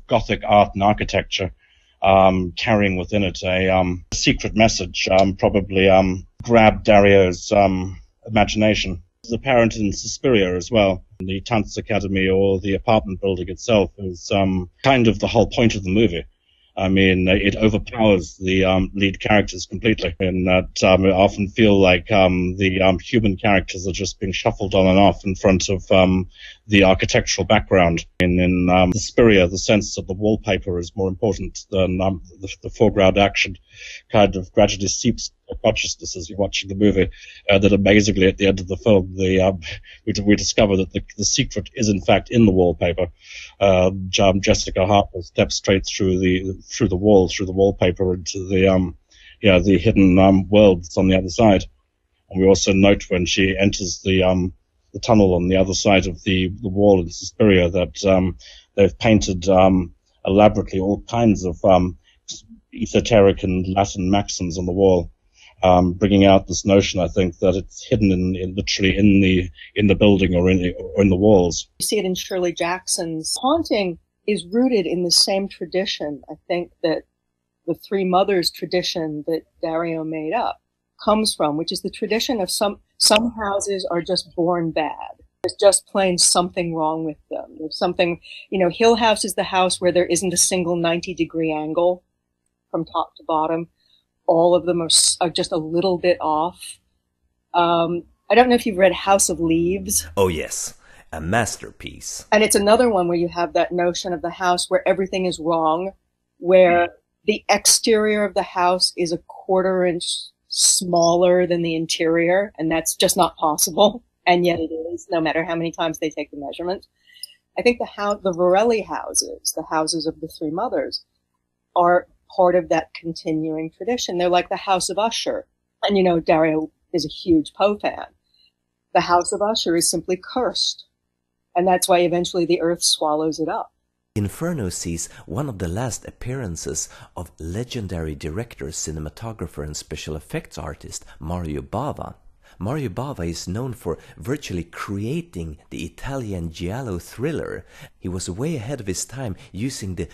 Gothic art and architecture carrying within it a secret message probably grabbed Dario's imagination. It's apparent in Suspiria as well. The Tanz Academy, or the apartment building itself, is kind of the whole point of the movie. I mean, it overpowers the lead characters completely, in that I often feel like the human characters are just being shuffled on and off in front of the architectural background. In Suspiria, the sense that the wallpaper is more important than the foreground action kind of gradually seeps into consciousness as you're watching the movie. That amazingly, at the end of the film, we discover that the secret is in fact in the wallpaper. Jessica Harper steps straight through the wallpaper into the hidden world that's on the other side. And we also note when she enters the tunnel on the other side of the wall in Suspiria that they've painted elaborately all kinds of esoteric and Latin maxims on the wall, bringing out this notion, I think, that it's hidden literally in the building or in the walls. You see it in Shirley Jackson's haunting is rooted in the same tradition. I think that the Three Mothers tradition that Dario made up comes from, which is the tradition of some houses are just born bad. There's just plain something wrong with them. There's something, Hill House is the house where there isn't a single 90-degree angle from top to bottom. All of them are just a little bit off. I don't know if you've read House of Leaves. Oh yes, a masterpiece. And it's another one where you have that notion of the house where everything is wrong, where the exterior of the house is a quarter inch smaller than the interior, and that's just not possible, and yet it is. is, no matter how many times they take the measurement. I think the Varelli houses, the houses of the three mothers, are part of that continuing tradition. They're like the House of Usher. And, you know, Dario is a huge Poe fan. The House of Usher is simply cursed. And that's why eventually the earth swallows it up. Inferno sees one of the last appearances of legendary director, cinematographer and special effects artist Mario Bava. Mario Bava is known for virtually creating the Italian giallo thriller. He was way ahead of his time, using the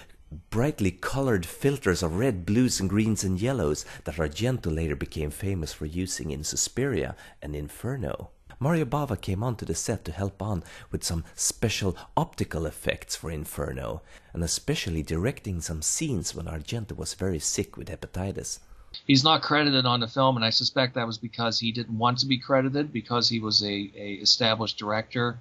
brightly colored filters of red, blues and greens and yellows that Argento later became famous for using in Suspiria and Inferno. Mario Bava came onto the set to help on with some special optical effects for Inferno, and especially directing some scenes when Argento was very sick with hepatitis. He's not credited on the film, and I suspect that was because he didn't want to be credited, because he was a established director.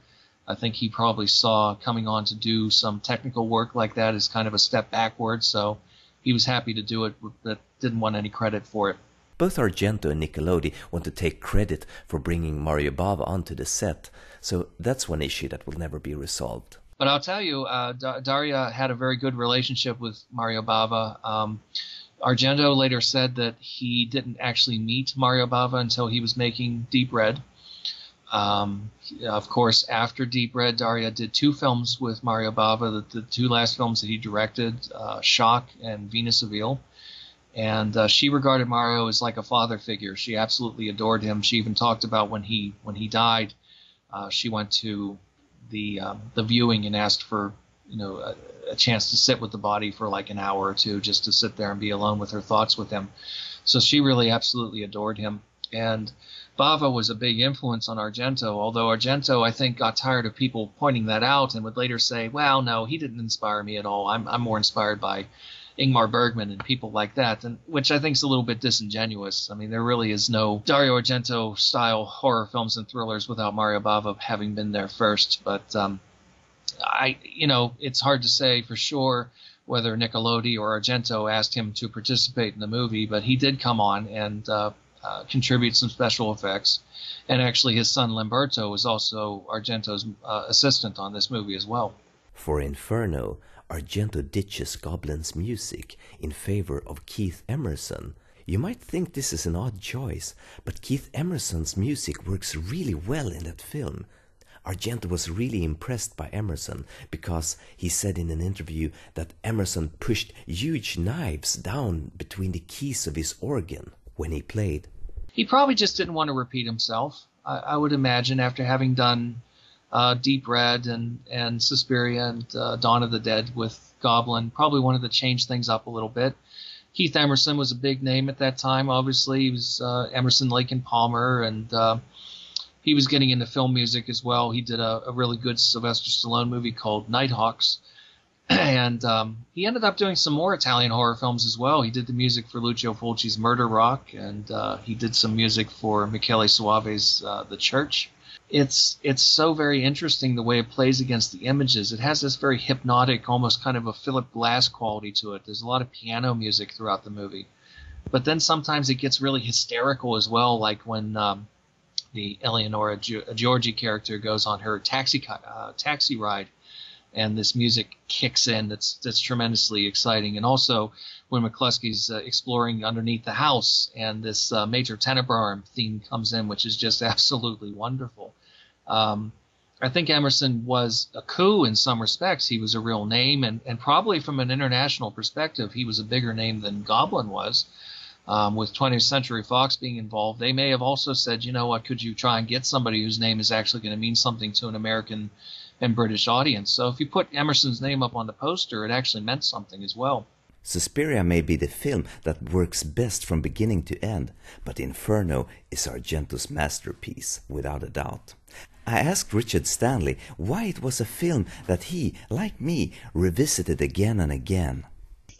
I think he probably saw coming on to do some technical work like that as kind of a step backwards, so he was happy to do it, but didn't want any credit for it. Both Argento and Niccolodi want to take credit for bringing Mario Bava onto the set, so that's one issue that will never be resolved. But I'll tell you, Dario had a very good relationship with Mario Bava. Argento later said that he didn't actually meet Mario Bava until he was making Deep Red. Of course, after Deep Red, Dario did 2 films with Mario Bava, the 2 last films that he directed, Shock and Venus of Eel. And she regarded Mario as like a father figure. She absolutely adored him. She even talked about when he died, she went to the viewing and asked for, you know, a chance to sit with the body for like an hour or two, just to sit there and be alone with her thoughts with him. So she really absolutely adored him. And Bava was a big influence on Argento, although Argento, I think, got tired of people pointing that out and would later say, well, no, he didn't inspire me at all. I'm more inspired by Ingmar Bergman and people like that, and which I think is a little bit disingenuous. I mean, there really is no Dario Argento-style horror films and thrillers without Mario Bava having been there first. But it's hard to say for sure whether Niccolodi or Argento asked him to participate in the movie, but he did come on and contribute some special effects. And actually, his son Lamberto was also Argento's assistant on this movie as well. For Inferno, Argento ditches Goblin's music in favor of Keith Emerson. You might think this is an odd choice, but Keith Emerson's music works really well in that film. Argento was really impressed by Emerson because he said in an interview that Emerson pushed huge knives down between the keys of his organ when he played. He probably just didn't want to repeat himself. I would imagine after having done Deep Red and Suspiria and Dawn of the Dead with Goblin, probably wanted to change things up a little bit. Keith Emerson was a big name at that time, obviously. He was Emerson, Lake and Palmer, and he was getting into film music as well. He did a really good Sylvester Stallone movie called Nighthawks. And he ended up doing some more Italian horror films as well. He did the music for Lucio Fulci's Murder Rock, and he did some music for Michele Soave's The Church. It's so very interesting the way it plays against the images. It has this very hypnotic, almost kind of a Philip Glass quality to it. There's a lot of piano music throughout the movie. But then sometimes it gets really hysterical as well, like when the Eleonora Giorgi character goes on her taxi ride, and this music kicks in that's tremendously exciting. And also when McCluskey's exploring underneath the house and this Major Tenenbaum theme comes in, which is just absolutely wonderful. I think Emerson was a coup in some respects. He was a real name, and probably from an international perspective, he was a bigger name than Goblin was. With 20th Century Fox being involved, they may have also said, you know what, could you try and get somebody whose name is actually going to mean something to an American and British audience? So if you put Emerson's name up on the poster, it actually meant something as well. Suspiria may be the film that works best from beginning to end, but Inferno is Argento's masterpiece, without a doubt. I asked Richard Stanley why it was a film that he, like me, revisited again and again.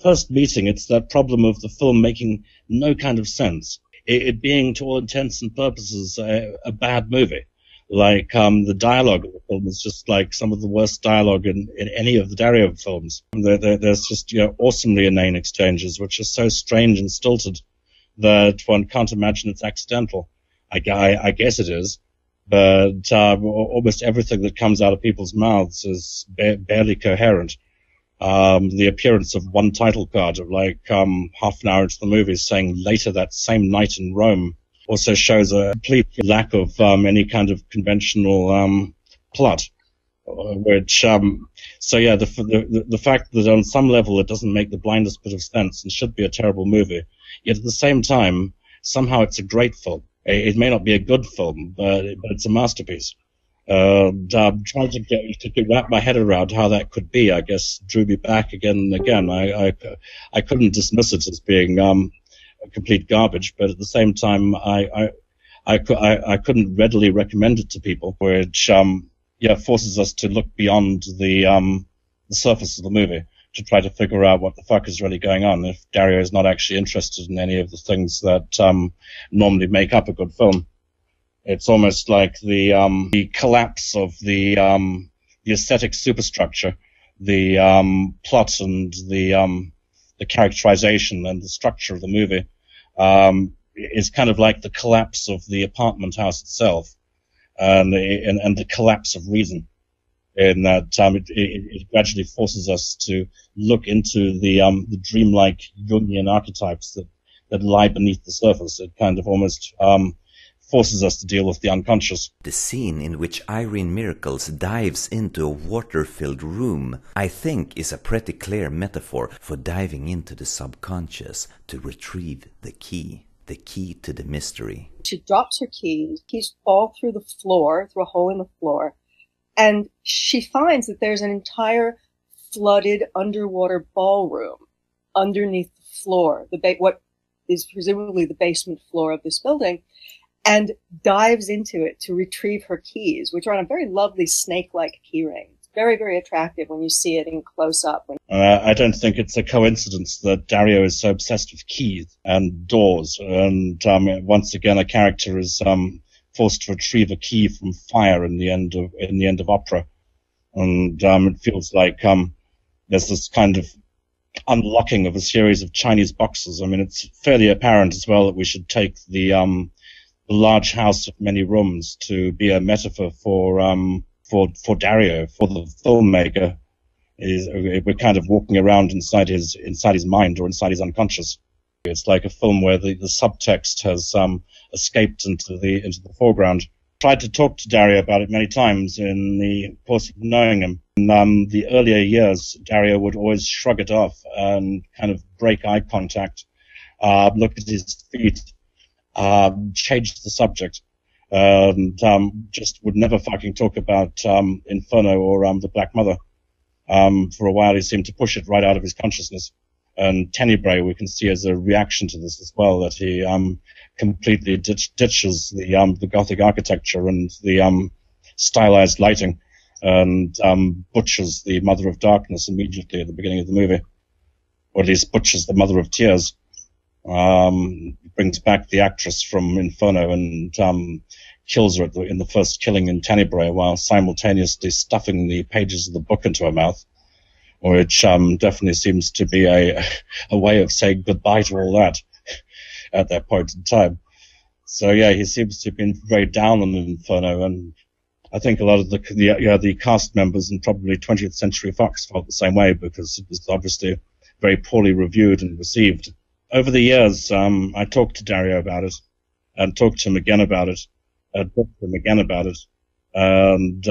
First meeting, it's that problem of the film making no kind of sense. It being, to all intents and purposes, a bad movie. Like, the dialogue of the film is just like some of the worst dialogue in any of the Dario films. There's just, awesomely inane exchanges, which are so strange and stilted that one can't imagine it's accidental. I guess it is, but almost everything that comes out of people's mouths is barely coherent. The appearance of one title card of like half an hour into the movie saying later that same night in Rome also shows a complete lack of any kind of conventional plot. Which so yeah, the fact that on some level it doesn't make the blindest bit of sense and should be a terrible movie, yet at the same time somehow it's a great film. It may not be a good film, but it's a masterpiece. Trying to wrap my head around how that could be, I guess, drew me back again and again. I couldn't dismiss it as being complete garbage, but at the same time, I couldn't readily recommend it to people, which forces us to look beyond the surface of the movie to try to figure out what the fuck is really going on. If Dario is not actually interested in any of the things that normally make up a good film. It's almost like the collapse of the aesthetic superstructure, the plot and the characterization and the structure of the movie is kind of like the collapse of the apartment house itself, and the collapse of reason. In that it gradually forces us to look into the dreamlike Jungian archetypes that lie beneath the surface. It kind of almost forces us to deal with the unconscious. The scene in which Irene Miracles dives into a water-filled room, I think, is a pretty clear metaphor for diving into the subconscious to retrieve the key to the mystery. She drops her keys fall through the floor, through a hole in the floor, and she finds that there's an entire flooded underwater ballroom underneath the floor, what is presumably the basement floor of this building, and dives into it to retrieve her keys, which are on a very lovely snake-like keyring. It's very, very attractive when you see it in close-up. I don't think it's a coincidence that Dario is so obsessed with keys and doors. And once again, a character is forced to retrieve a key from fire in the end of opera. And it feels like there's this kind of unlocking of a series of Chinese boxes. I mean, it's fairly apparent as well that we should take the large house of many rooms to be a metaphor for Dario, for the filmmaker. We're kind of walking around inside his mind or inside his unconscious. It's like a film where the subtext has escaped into the foreground. Tried to talk to Dario about it many times in the course of knowing him. In the earlier years, Dario would always shrug it off and kind of break eye contact, look at his feet, change the subject, and just would never fucking talk about Inferno or the Black Mother. For a while, he seemed to push it right out of his consciousness. And Tenebrae, we can see as a reaction to this as well, that he completely ditches the Gothic architecture and the stylized lighting, and butchers the Mother of Darkness immediately at the beginning of the movie, or at least butchers the Mother of Tears. Brings back the actress from Inferno and kills her in the first killing in Tenebrae, while simultaneously stuffing the pages of the book into her mouth, which definitely seems to be a way of saying goodbye to all that at that point in time. So yeah, he seems to have been very down on Inferno, and I think a lot of the cast members and probably 20th Century Fox felt the same way, because it was obviously very poorly reviewed and received. Over the years, I talked to Dario about it, and talked to him again about it, and talked to him again about it. And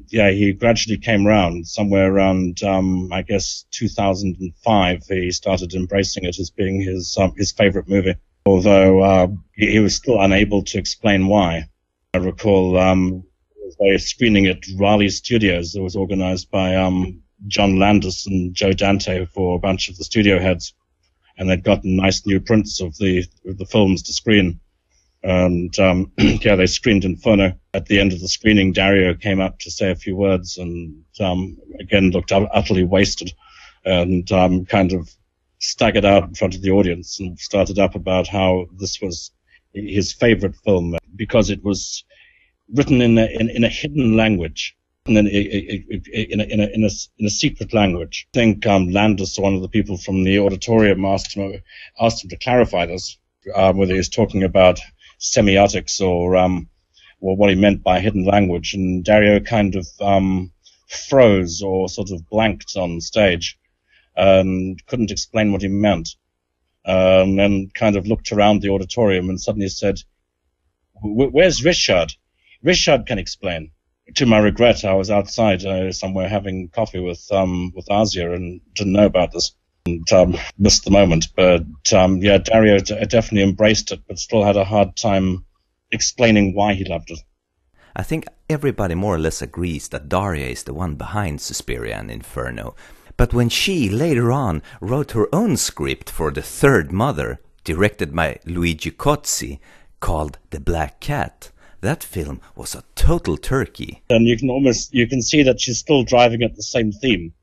he gradually came round. Somewhere around, I guess, 2005, he started embracing it as being his favorite movie. Although he was still unable to explain why. I recall a screening at Raleigh Studios that was organized by John Landis and Joe Dante for a bunch of the studio heads, and they'd gotten nice new prints of the films to screen. And they screened Inferno. At the end of the screening, Dario came up to say a few words, and again looked utterly wasted, and kind of staggered out in front of the audience and started up about how this was his favorite film because it was written in a hidden language, and then in a secret language. I think Landis, one of the people from the auditorium, asked him to clarify this, whether he was talking about semiotics or or what he meant by hidden language, and Dario kind of froze or sort of blanked on stage and couldn't explain what he meant. And kind of looked around the auditorium and suddenly said, "Where's Richard? Richard can explain." To my regret, I was outside somewhere having coffee with Asia and didn't know about this and missed the moment. But yeah, Dario definitely embraced it, but still had a hard time explaining why he loved it. I think everybody more or less agrees that Daria is the one behind Suspiria and Inferno. But when she, later on, wrote her own script for The Third Mother, directed by Luigi Cozzi, called The Black Cat, that film was a total turkey. And you can see that she's still driving at the same theme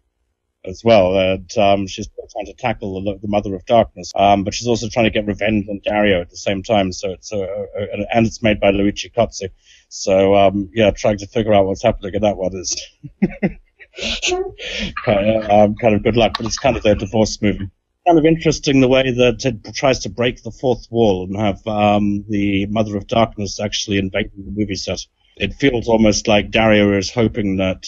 as well. That she's still trying to tackle the Mother of Darkness, but she's also trying to get revenge on Dario at the same time. So and it's made by Luigi Cozzi. So yeah, trying to figure out what's happening in that one is kind of good luck. But it's kind of their divorce movie. Kind of interesting the way that it tries to break the fourth wall and have the Mother of Darkness actually invading the movie set. It feels almost like Dario is hoping that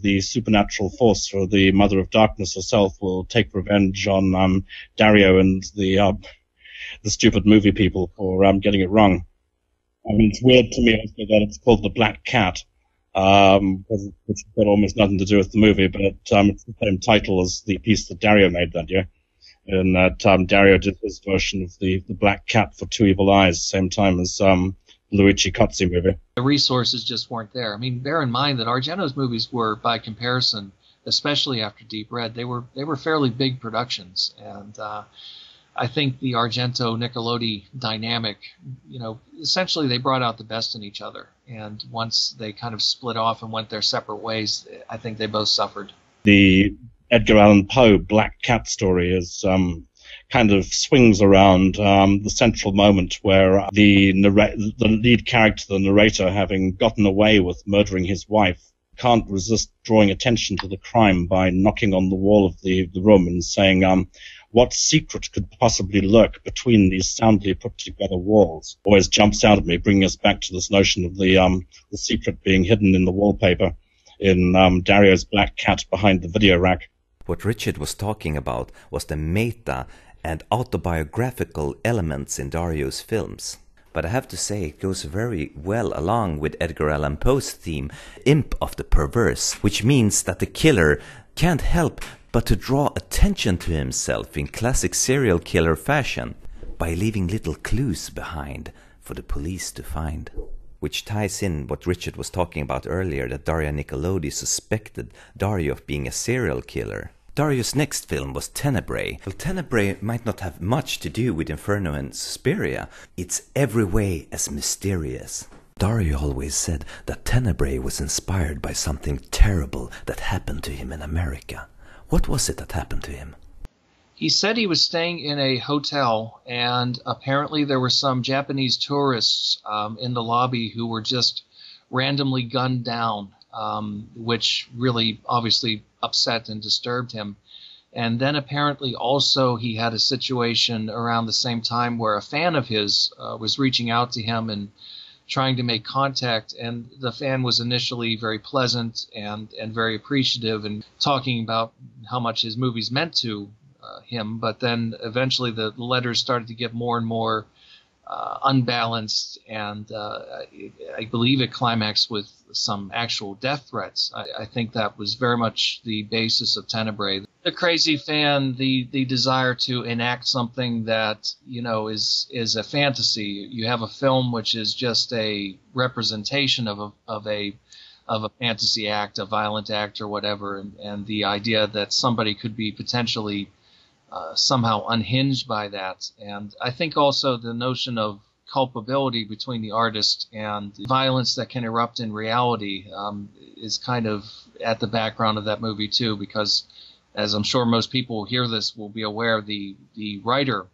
the supernatural force or the Mother of Darkness herself will take revenge on Dario and the stupid movie people for getting it wrong. I mean, it's weird to me also that it's called The Black Cat, which has got almost nothing to do with the movie, but it's the same title as the piece that Dario made that year. And that Dario did his version of the Black Cat for Two Evil Eyes, same time as Luigi Cozzi movie. The resources just weren't there. I mean, bear in mind that Argento's movies were, by comparison, especially after Deep Red, they were fairly big productions, and I think the Argento-Nickelodeon dynamic, essentially they brought out the best in each other, and once they kind of split off and went their separate ways, I think they both suffered. The Edgar Allan Poe Black Cat story is kind of swings around the central moment where the lead character, the narrator, having gotten away with murdering his wife, can't resist drawing attention to the crime by knocking on the wall of the room and saying, what secret could possibly lurk between these soundly put together walls? Always jumps out at me, bringing us back to this notion of the secret being hidden in the wallpaper in Dario's Black Cat behind the video rack. What Richard was talking about was the meta and autobiographical elements in Dario's films. But I have to say it goes very well along with Edgar Allan Poe's theme, Imp of the Perverse, which means that the killer can't help but to draw attention to himself in classic serial killer fashion by leaving little clues behind for the police to find. Which ties in what Richard was talking about earlier, that Dario Nickelodeon suspected Dario of being a serial killer. Dario's next film was Tenebrae. Well, Tenebrae might not have much to do with Inferno and Suspiria. It's every way as mysterious. Dario always said that Tenebrae was inspired by something terrible that happened to him in America. What was it that happened to him? He said he was staying in a hotel, and apparently there were some Japanese tourists in the lobby who were just randomly gunned down, which really obviously upset and disturbed him. And then apparently also he had a situation around the same time where a fan of his was reaching out to him and trying to make contact, and the fan was initially very pleasant and very appreciative and talking about how much his movies meant to him, but then eventually the letters started to get more and more unbalanced, and I believe it climaxed with some actual death threats. I think that was very much the basis of Tenebrae. The crazy fan, the desire to enact something that is a fantasy. You have a film which is just a representation of a fantasy act, a violent act, or whatever, and the idea that somebody could be potentially somehow unhinged by that. And I think also the notion of culpability between the artist and the violence that can erupt in reality is kind of at the background of that movie too, because as I'm sure most people who hear this will be aware, the writer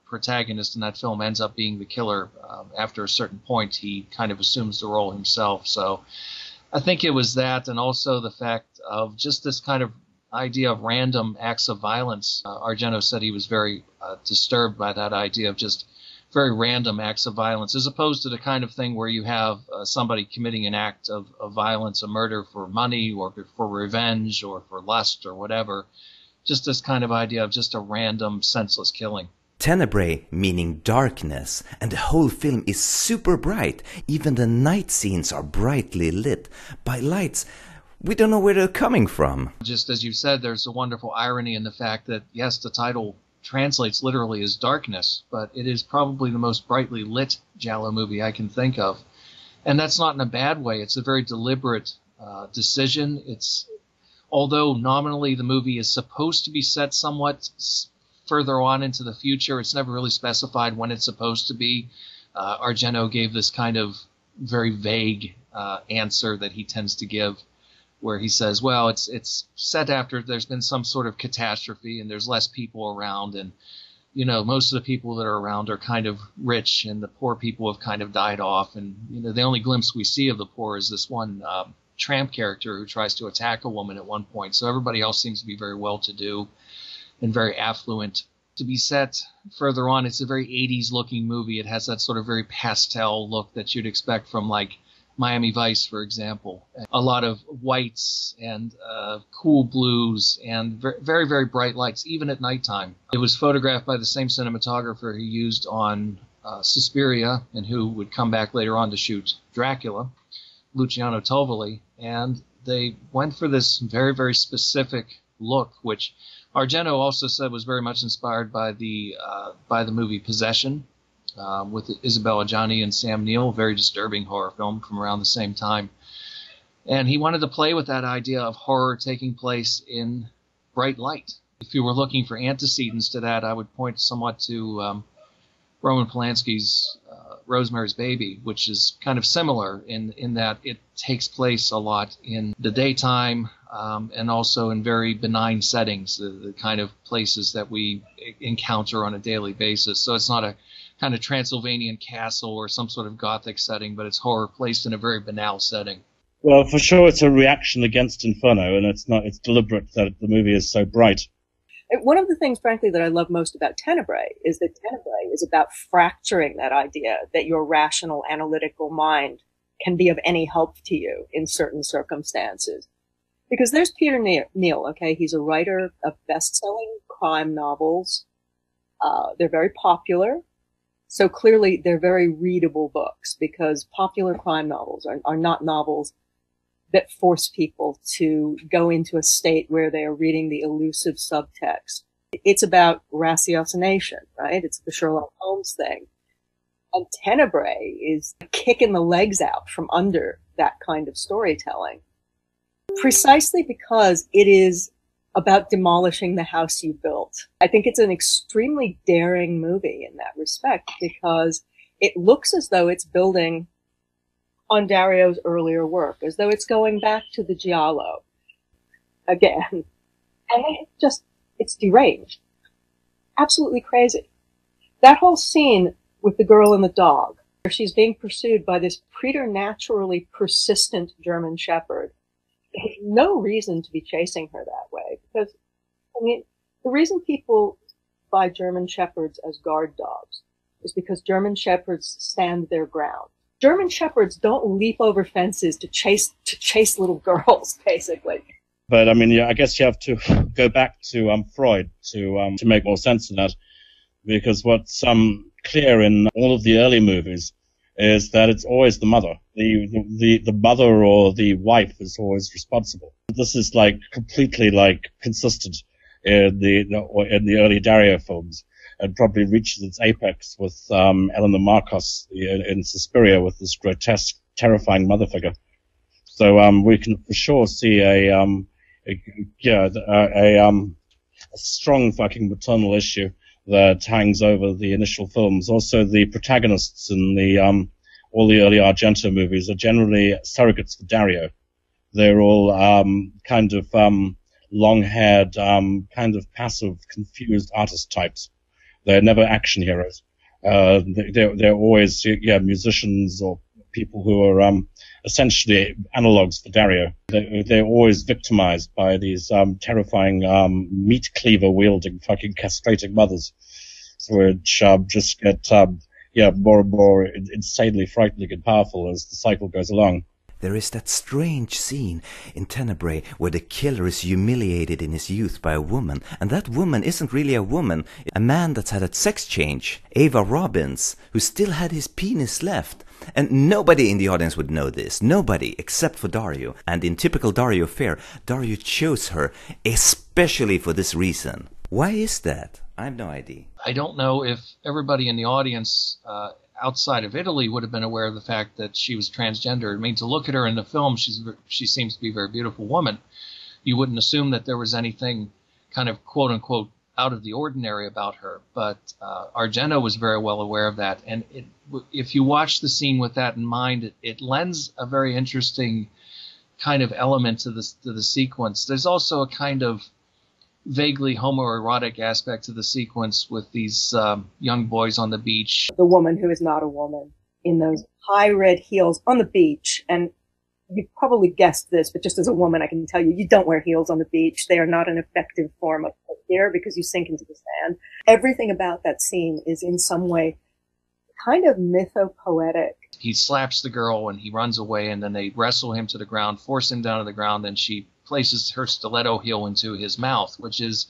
protagonist in that film ends up being the killer. After a certain point, he kind of assumes the role himself. So I think it was that, and also the fact of just this kind of idea of random acts of violence. Argento said he was very disturbed by that idea of just very random acts of violence, as opposed to the kind of thing where you have somebody committing an act of violence, a murder for money or for revenge or for lust or whatever. Just this kind of idea of just a random, senseless killing. Tenebrae meaning darkness, and the whole film is super bright. Even the night scenes are brightly lit by lights we don't know where they're coming from. Just as you said, there's a wonderful irony in the fact that, yes, the title translates literally as darkness, but it is probably the most brightly lit Giallo movie I can think of. And that's not in a bad way. It's a very deliberate decision. Although nominally the movie is supposed to be set somewhat further on into the future, it's never really specified when it's supposed to be. Argento gave this kind of very vague answer that he tends to give, where he says, well, it's set after there's been some sort of catastrophe and there's less people around, and most of the people that are around are kind of rich and the poor people have kind of died off, and the only glimpse we see of the poor is this one tramp character who tries to attack a woman at one point. So everybody else seems to be very well-to-do and very affluent. To be set further on, it's a very 80s looking movie. It has that sort of very pastel look that you'd expect from like Miami Vice, for example. A lot of whites and cool blues and very, very bright lights, even at nighttime. It was photographed by the same cinematographer who used on Suspiria and who would come back later on to shoot Dracula, Luciano Tovoli, and they went for this very, very specific look, which Argento also said was very much inspired by the movie Possession, with Isabella Gianni and Sam Neill, a very disturbing horror film from around the same time. And he wanted to play with that idea of horror taking place in bright light. If you were looking for antecedents to that, I would point somewhat to Roman Polanski's Rosemary's Baby, which is kind of similar in that it takes place a lot in the daytime and also in very benign settings, the kind of places that we encounter on a daily basis. So it's not a kind of Transylvanian castle or some sort of Gothic setting, but it's horror placed in a very banal setting. Well, for sure it's a reaction against Inferno, and it's deliberate that the movie is so bright. One of the things, frankly, that I love most about Tenebrae is that Tenebrae is about fracturing that idea that your rational, analytical mind can be of any help to you in certain circumstances. Because there's Peter Neal, okay? He's a writer of best-selling crime novels. They're very popular. So clearly they're very readable books, because popular crime novels are not novels that force people to go into a state where they are reading the elusive subtext. It's about ratiocination, right? It's the Sherlock Holmes thing. And Tenebrae is kicking the legs out from under that kind of storytelling, precisely because it is about demolishing the house you built. I think it's an extremely daring movie in that respect, because it looks as though it's building on Dario's earlier work, as though it's going back to the Giallo again. And it's deranged. Absolutely crazy. That whole scene with the girl and the dog, where she's being pursued by this preternaturally persistent German Shepherd. There's no reason to be chasing her that way, because, the reason people buy German Shepherds as guard dogs is because German Shepherds stand their ground. German Shepherds don't leap over fences to chase little girls, basically. But I guess you have to go back to Freud to make more sense of that, because what's clear in all of the early movies is that it's always the mother. The mother or the wife is always responsible. This is completely consistent in the early Dario films, and probably reaches its apex with Eleanor Marcos in Suspiria, with this grotesque, terrifying mother figure. So we can for sure see a strong fucking maternal issue that hangs over the initial films. Also, the protagonists in all the early Argento movies are generally surrogates for Dario. They're all kind of long-haired, kind of passive, confused artist types. They're never action heroes. They're always musicians or people who are essentially analogs for Dario. They're always victimized by these terrifying meat cleaver wielding fucking castrating mothers, which just get more and more insanely frightening and powerful as the cycle goes along. There is that strange scene in Tenebrae where the killer is humiliated in his youth by a woman, and that woman isn't really a woman, a man that's had a sex change, Ava Robbins, who still had his penis left. And nobody in the audience would know this, nobody except for Dario. And in typical Dario fare, Dario chose her especially for this reason. Why is that? I have no idea. I don't know if everybody in the audience outside of Italy would have been aware of the fact that she was transgender. I mean, to look at her in the film, she seems to be a very beautiful woman. You wouldn't assume that there was anything kind of quote-unquote out of the ordinary about her. But Argento was very well aware of that. And if you watch the scene with that in mind, it lends a very interesting kind of element to the sequence. There's also a kind of vaguely homoerotic aspect to the sequence with these young boys on the beach. The woman who is not a woman in those high red heels on the beach. And you've probably guessed this, but just as a woman, I can tell you, you don't wear heels on the beach. They are not an effective form of care because you sink into the sand. Everything about that scene is in some way kind of mythopoetic. He slaps the girl and he runs away, and then they wrestle him to the ground, force him down to the ground, and she places her stiletto heel into his mouth, which is,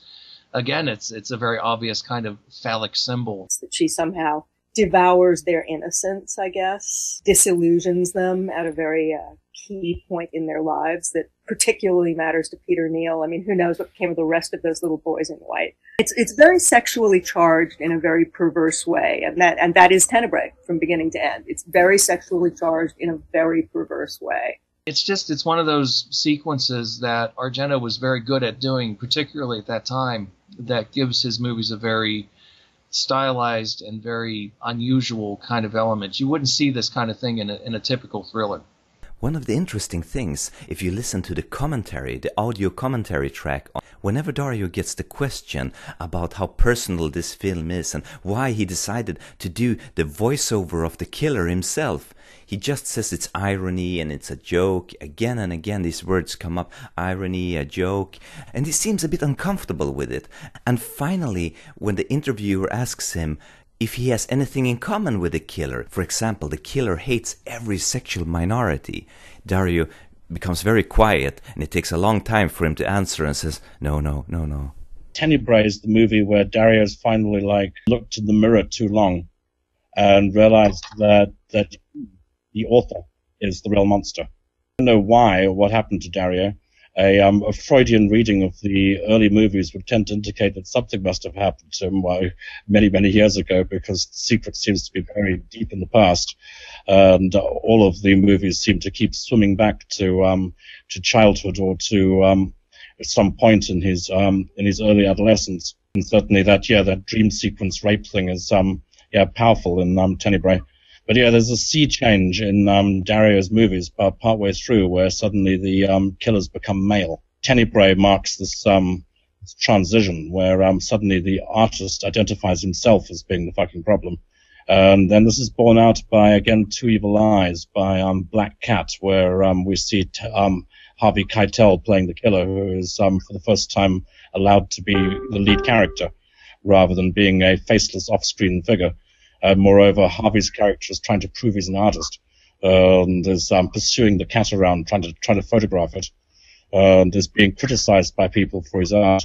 again, it's a very obvious kind of phallic symbol. That she somehow devours their innocence, I guess, disillusions them at a very key point in their lives that particularly matters to Peter Neal. I mean, who knows what became of the rest of those little boys in white. It's very sexually charged in a very perverse way, and that is Tenebrae from beginning to end. It's very sexually charged in a very perverse way. It's one of those sequences that Argento was very good at doing, particularly at that time, that gives his movies a very stylized and very unusual kind of element. You wouldn't see this kind of thing in a typical thriller. One of the interesting things, if you listen to the commentary, the audio commentary track, whenever Dario gets the question about how personal this film is and why he decided to do the voiceover of the killer himself, he just says it's irony and it's a joke. Again and again these words come up, irony, a joke, and he seems a bit uncomfortable with it. And finally, when the interviewer asks him if he has anything in common with the killer, for example, the killer hates every sexual minority, Dario becomes very quiet, and it takes a long time for him to answer and says, no. Tenebrae is the movie where Dario's finally looked in the mirror too long and realized that the author is the real monster. I don't know why or what happened to Dario. A Freudian reading of the early movies would tend to indicate that something must have happened to him many, many years ago, because the secret seems to be very deep in the past, and all of the movies seem to keep swimming back to childhood or to some point in his early adolescence. And certainly that dream sequence rape thing is powerful in Tenebrae. But there's a sea change in Dario's movies partway through, where suddenly the killers become male. Tenebrae marks this transition where suddenly the artist identifies himself as being the fucking problem. And then this is borne out by, again, Two Evil Eyes, by Black Cat, where we see Harvey Keitel playing the killer, who is for the first time allowed to be the lead character rather than being a faceless off-screen figure. Moreover, Harvey's character is trying to prove he's an artist, and is pursuing the cat around, trying to photograph it, and is being criticized by people for his art,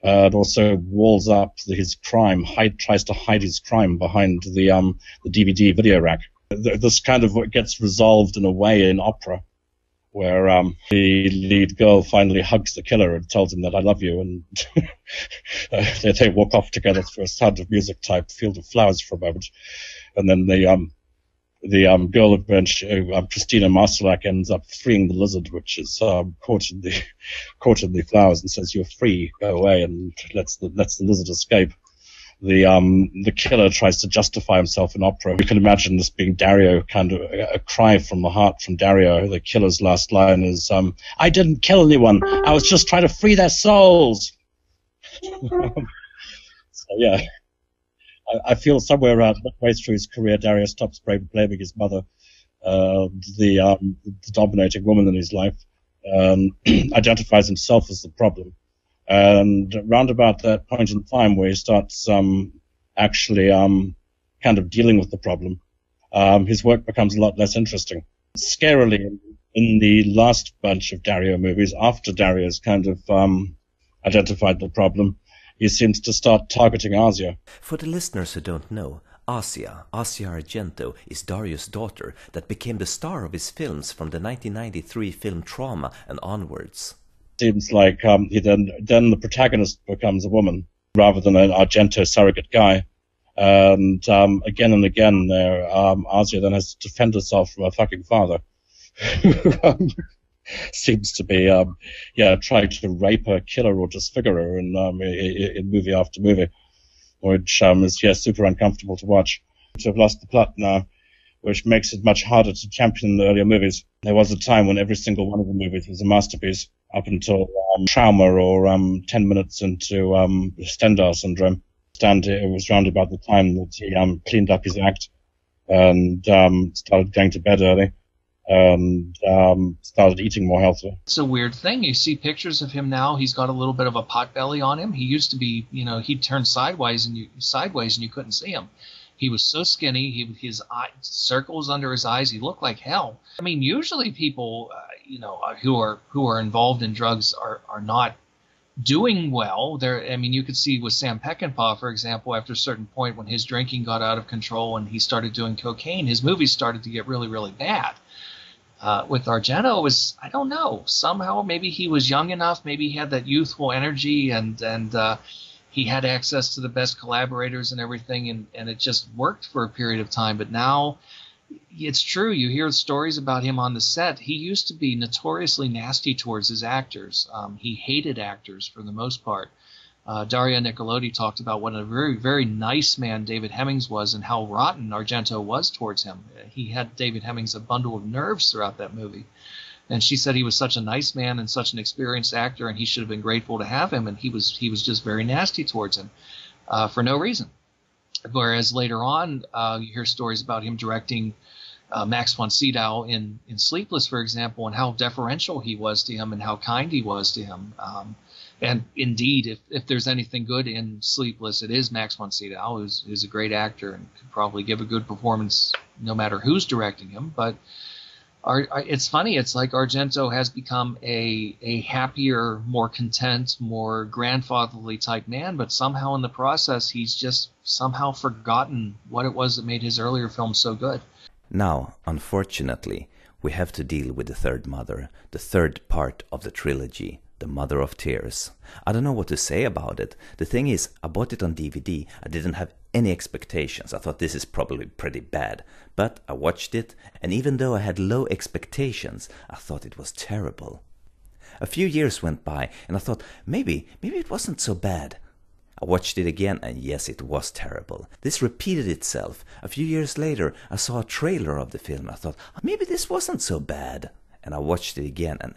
and also walls up his crime, tries to hide his crime behind the DVD video rack. This kind of gets resolved in a way in opera, where the lead girl finally hugs the killer and tells him that I love you, and they walk off together through a Sound of Music type field of flowers for a moment, and then the girl eventually, Christina Marcellak, ends up freeing the lizard, which is caught in the flowers, and says, "You're free, go away," and lets the lizard escape. The killer tries to justify himself in opera. We can imagine this being Dario, kind of a cry from the heart from Dario. The killer's last line is, "I didn't kill anyone. I was just trying to free their souls." So I feel somewhere around midway through his career, Dario stops blaming his mother, the dominating woman in his life, identifies himself as the problem. And round about that point in time where he starts actually kind kind of dealing with the problem, his work becomes a lot less interesting. Scarily, in the last bunch of Dario movies, after Dario's kind of identified the problem, he seems to start targeting Asia. For the listeners who don't know, Asia Argento, is Dario's daughter that became the star of his films from the 1993 film Trauma and onwards. Seems like he then the protagonist becomes a woman rather than an Argento surrogate guy. And again and again, Asia then has to defend herself from her fucking father, who seems to be trying to rape her, kill her, or disfigure her in movie after movie, which is super uncomfortable to watch. I've lost the plot now, which makes it much harder to champion the earlier movies. There was a time when every single one of the movies was a masterpiece, up until Trauma or 10 minutes into Stendhal syndrome. It was around about the time that he cleaned up his act and started going to bed early and started eating more healthily. It's a weird thing. You see pictures of him now. He's got a little bit of a pot belly on him. He used to be, he'd turn sideways and you couldn't see him. He was so skinny. His circles under his eyes. He looked like hell. I mean, usually people, who are involved in drugs are not doing well. You could see with Sam Peckinpah, for example, after a certain point when his drinking got out of control and he started doing cocaine, his movies started to get really, really bad. With Argento, I don't know, somehow maybe he was young enough, maybe he had that youthful energy and he had access to the best collaborators and everything, and it just worked for a period of time. But now, it's true, you hear stories about him on the set. He used to be notoriously nasty towards his actors. He hated actors for the most part. Daria Nicolodi talked about what a very, very nice man David Hemmings was and how rotten Argento was towards him. He had David Hemmings a bundle of nerves throughout that movie. And she said he was such a nice man and such an experienced actor, and he should have been grateful to have him, and he was just very nasty towards him for no reason. Whereas later on, you hear stories about him directing Max von Sydow in Sleepless, for example, and how deferential he was to him and how kind he was to him. And indeed, if there's anything good in Sleepless, it is Max von Sydow, who's a great actor and could probably give a good performance no matter who's directing him. But it's funny, it's like Argento has become a happier, more content, more grandfatherly type man, but somehow in the process he's just somehow forgotten what it was that made his earlier films so good. Now, unfortunately, we have to deal with the third mother, the third part of the trilogy, The Mother of Tears. I don't know what to say about it. The thing is, I bought it on DVD. I didn't have any expectations. I thought this is probably pretty bad. But I watched it, and even though I had low expectations, I thought it was terrible. A few years went by, and I thought, maybe it wasn't so bad. I watched it again, and yes, it was terrible. This repeated itself. A few years later, I saw a trailer of the film. I thought, maybe this wasn't so bad. And I watched it again, and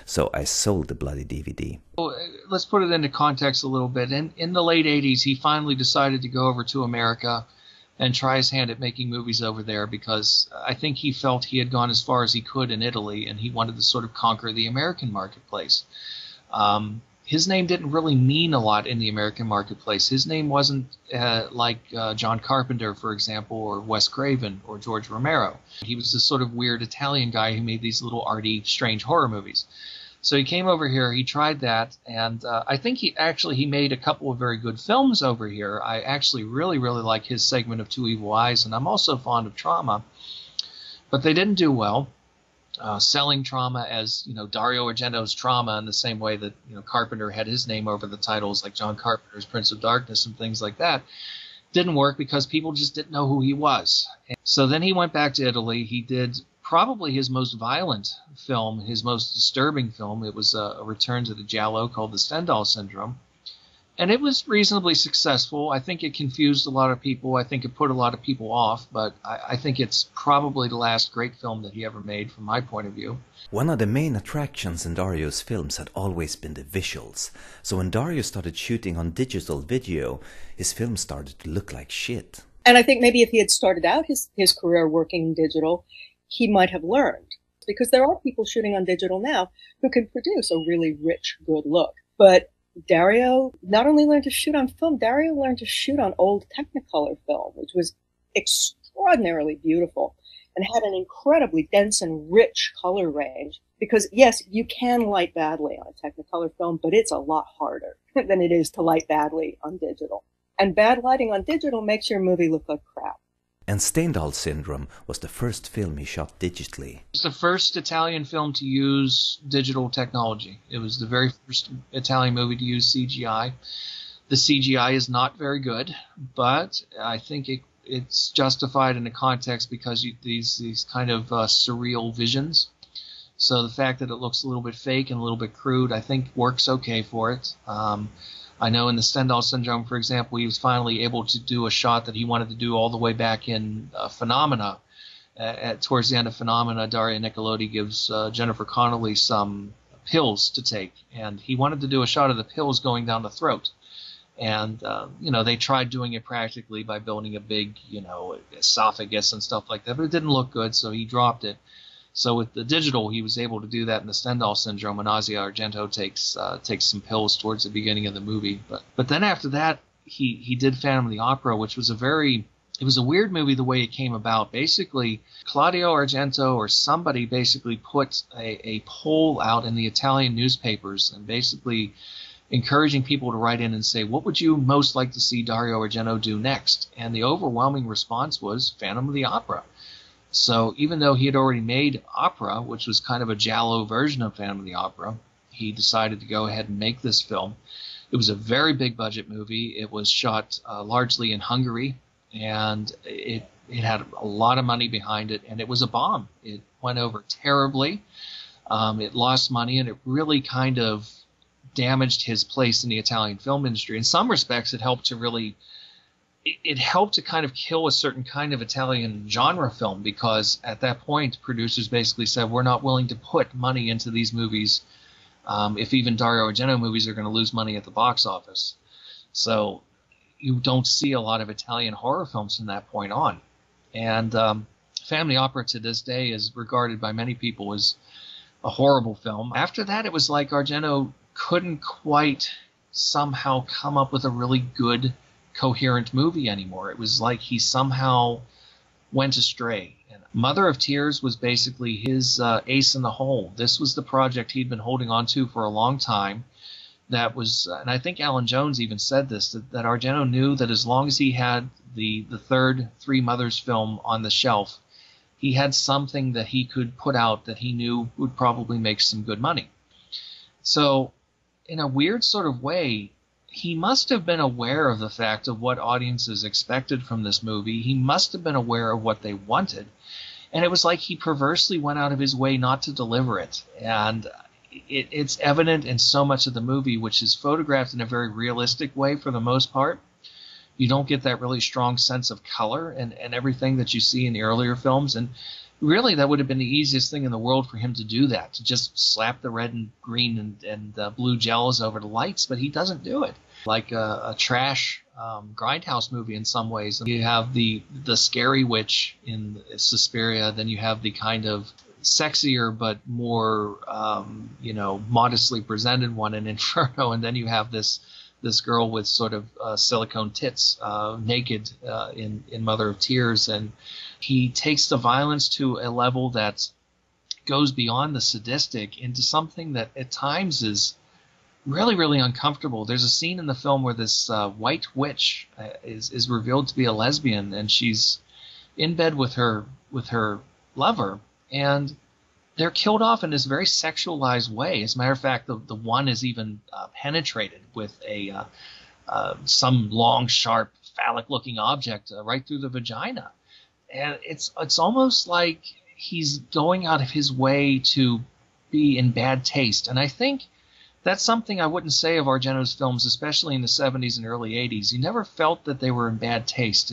so I sold the bloody DVD. Well, let's put it into context a little bit. In the late 80s, he finally decided to go over to America and try his hand at making movies over there because I think he felt he had gone as far as he could in Italy, and he wanted to sort of conquer the American marketplace. His name didn't really mean a lot in the American marketplace. His name wasn't like John Carpenter, for example, or Wes Craven, or George Romero. He was this sort of weird Italian guy who made these little arty, strange horror movies. So he came over here, he tried that, and I think he made a couple of very good films over here. I actually really, really like his segment of Two Evil Eyes, and I'm also fond of Trauma. But they didn't do well. Selling Trauma as, Dario Argento's Trauma in the same way that, Carpenter had his name over the titles like John Carpenter's Prince of Darkness and things like that, didn't work because people just didn't know who he was. And so then he went back to Italy. He did probably his most violent film, his most disturbing film. It was a return to the giallo called The Stendhal Syndrome. And it was reasonably successful. I think it confused a lot of people. I think it put a lot of people off, but I think it's probably the last great film that he ever made from my point of view. One of the main attractions in Dario's films had always been the visuals. So when Dario started shooting on digital video, his films started to look like shit. And I think maybe if he had started out his career working digital, he might have learned. Because there are people shooting on digital now who can produce a really rich, good look. But Dario not only learned to shoot on film, Dario learned to shoot on old Technicolor film, which was extraordinarily beautiful and had an incredibly dense and rich color range. Because, yes, you can light badly on a Technicolor film, but it's a lot harder than it is to light badly on digital. And bad lighting on digital makes your movie look like crap. And Stendhal Syndrome was the first film he shot digitally. It's the first Italian film to use digital technology. It was the very first Italian movie to use CGI. The CGI is not very good, but I think it's justified in the context because these kind of surreal visions. So the fact that it looks a little bit fake and a little bit crude, I think works okay for it. I know in the Stendhal Syndrome, for example, he was finally able to do a shot that he wanted to do all the way back in Phenomena. Towards the end of Phenomena, Daria Nicolodi gives Jennifer Connelly some pills to take, and he wanted to do a shot of the pills going down the throat. And, they tried doing it practically by building a big, esophagus and stuff like that, but it didn't look good, so he dropped it. So with the digital, he was able to do that in the Stendhal Syndrome, and Dario Argento takes some pills towards the beginning of the movie. But then after that, he did Phantom of the Opera, which was it was a weird movie the way it came about. Basically, Claudio Argento or somebody basically put a poll out in the Italian newspapers and basically encouraging people to write in and say, what would you most like to see Dario Argento do next? And the overwhelming response was Phantom of the Opera. So even though he had already made Opera, which was kind of a giallo version of Phantom of the Opera, he decided to go ahead and make this film. It was a very big budget movie. It was shot largely in Hungary, and it had a lot of money behind it, and it was a bomb. It went over terribly. It lost money, and it really kind of damaged his place in the Italian film industry. In some respects, it helped to kind of kill a certain kind of Italian genre film, because at that point, producers basically said, we're not willing to put money into these movies if even Dario Argento movies are going to lose money at the box office. So you don't see a lot of Italian horror films from that point on. And Phantom of the Opera to this day is regarded by many people as a horrible film. After that, it was like Argento couldn't quite somehow come up with a really good, coherent movie anymore. It was like he somehow went astray. And Mother of Tears was basically his ace in the hole. This was the project he'd been holding on to for a long time. That was, and I think Alan Jones even said this, that Argento knew that as long as he had the third Three Mothers film on the shelf, he had something that he could put out that he knew would probably make some good money. So, in a weird sort of way, he must have been aware of the fact of what audiences expected from this movie. He must have been aware of what they wanted. And it was like he perversely went out of his way not to deliver it. And it's evident in so much of the movie, which is photographed in a very realistic way for the most part. You don't get that really strong sense of color and everything that you see in the earlier films. And really, that would have been the easiest thing in the world for him to do that, to just slap the red and green and blue gels over the lights, but he doesn't do it. Like a trash grindhouse movie in some ways. You have the scary witch in Suspiria, then you have the kind of sexier but more modestly presented one in Inferno, and then you have this girl with sort of silicone tits naked in Mother of Tears. And he takes the violence to a level that goes beyond the sadistic into something that at times is really, really uncomfortable. There's a scene in the film where this white witch is revealed to be a lesbian, and she's in bed with her lover, and they're killed off in this very sexualized way. As a matter of fact, the one is even penetrated with some long, sharp, phallic-looking object right through the vagina. And it's almost like he's going out of his way to be in bad taste. And I think that's something I wouldn't say of Argento's films, especially in the 70s and early 80s. You never felt that they were in bad taste.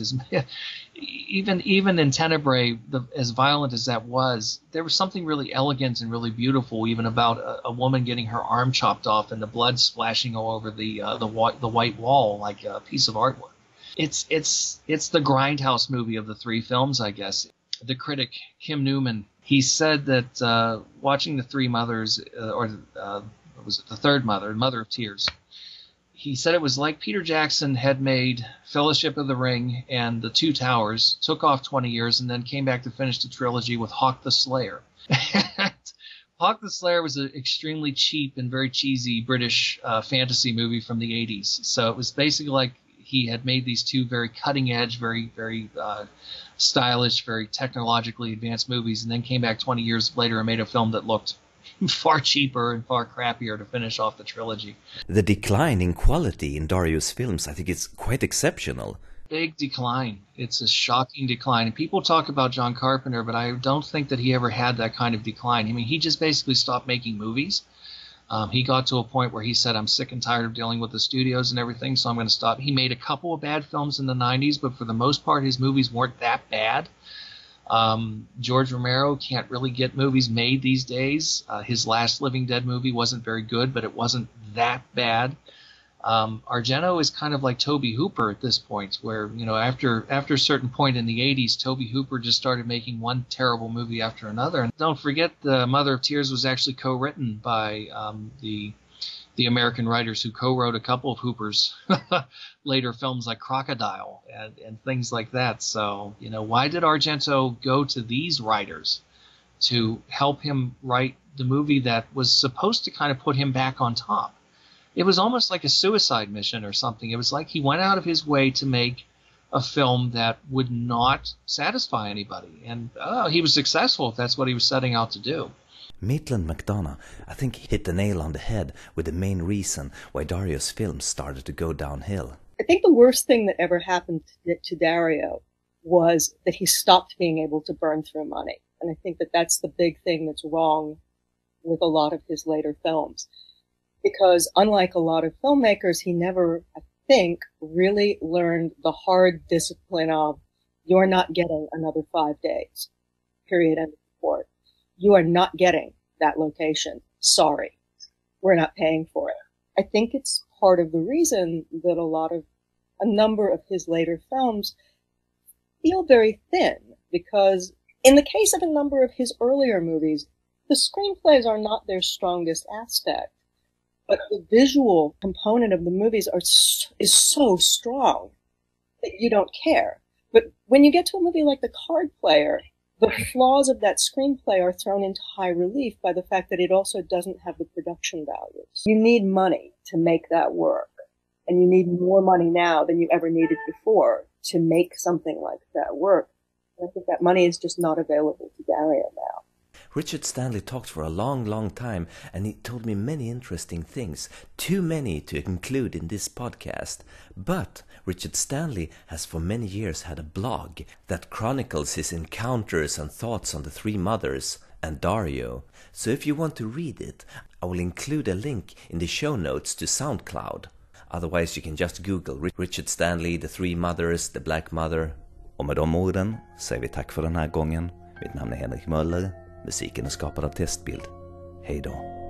Even in Tenebrae, as violent as that was, there was something really elegant and really beautiful even about a woman getting her arm chopped off and the blood splashing all over the white wall like a piece of artwork. It's the grindhouse movie of the three films, I guess. The critic, Kim Newman, he said that watching The Three Mothers, was it the third mother, Mother of Tears, he said it was like Peter Jackson had made Fellowship of the Ring and The Two Towers, took off 20 years, and then came back to finish the trilogy with Hawk the Slayer. Hawk the Slayer was an extremely cheap and very cheesy British fantasy movie from the 80s. So it was basically like he had made these two very cutting-edge, very, very stylish, very technologically advanced movies, and then came back 20 years later and made a film that looked far cheaper and far crappier to finish off the trilogy. The decline in quality in Dario's films, I think it's quite exceptional. Big decline. It's a shocking decline. And people talk about John Carpenter, but I don't think that he ever had that kind of decline. I mean, he just basically stopped making movies. He got to a point where he said, I'm sick and tired of dealing with the studios and everything, so I'm going to stop. He made a couple of bad films in the 90s, but for the most part, his movies weren't that bad. George Romero can't really get movies made these days. His last Living Dead movie wasn't very good, but it wasn't that bad. Argento is kind of like Tobe Hooper at this point, where, you know, after a certain point in the 80s, Tobe Hooper just started making one terrible movie after another. And don't forget, The Mother of Tears was actually co-written by the American writers who co-wrote a couple of Hooper's later films like Crocodile and things like that. So, you know, why did Argento go to these writers to help him write the movie that was supposed to kind of put him back on top? It was almost like a suicide mission or something. It was like he went out of his way to make a film that would not satisfy anybody. And he was successful if that's what he was setting out to do. Maitland Mcdonagh, I think, hit the nail on the head with the main reason why Dario's films started to go downhill. I think the worst thing that ever happened to Dario was that he stopped being able to burn through money. And I think that that's the big thing that's wrong with a lot of his later films. Because unlike a lot of filmmakers, he never, I think, really learned the hard discipline of, you're not getting another 5 days, period, end of report. You are not getting that location. Sorry. We're not paying for it. I think it's part of the reason that a number of his later films feel very thin, because in the case of a number of his earlier movies, the screenplays are not their strongest aspect. But the visual component of the movies is so strong that you don't care. But when you get to a movie like The Card Player, the flaws of that screenplay are thrown into high relief by the fact that it also doesn't have the production values. You need money to make that work. And you need more money now than you ever needed before to make something like that work. And I think that money is just not available to Dario now. Richard Stanley talked for a long, long time, and he told me many interesting things, too many to include in this podcast. But Richard Stanley has for many years had a blog that chronicles his encounters and thoughts on the three mothers and Dario. So if you want to read it, I will include a link in the show notes to SoundCloud. Otherwise you can just Google Richard Stanley, The Three Mothers, The Black Mother. Och med de orden säger vi tack för den här gången. Mitt namn är Henrik Möller. Musiken är skapad av Testbild. Hej då.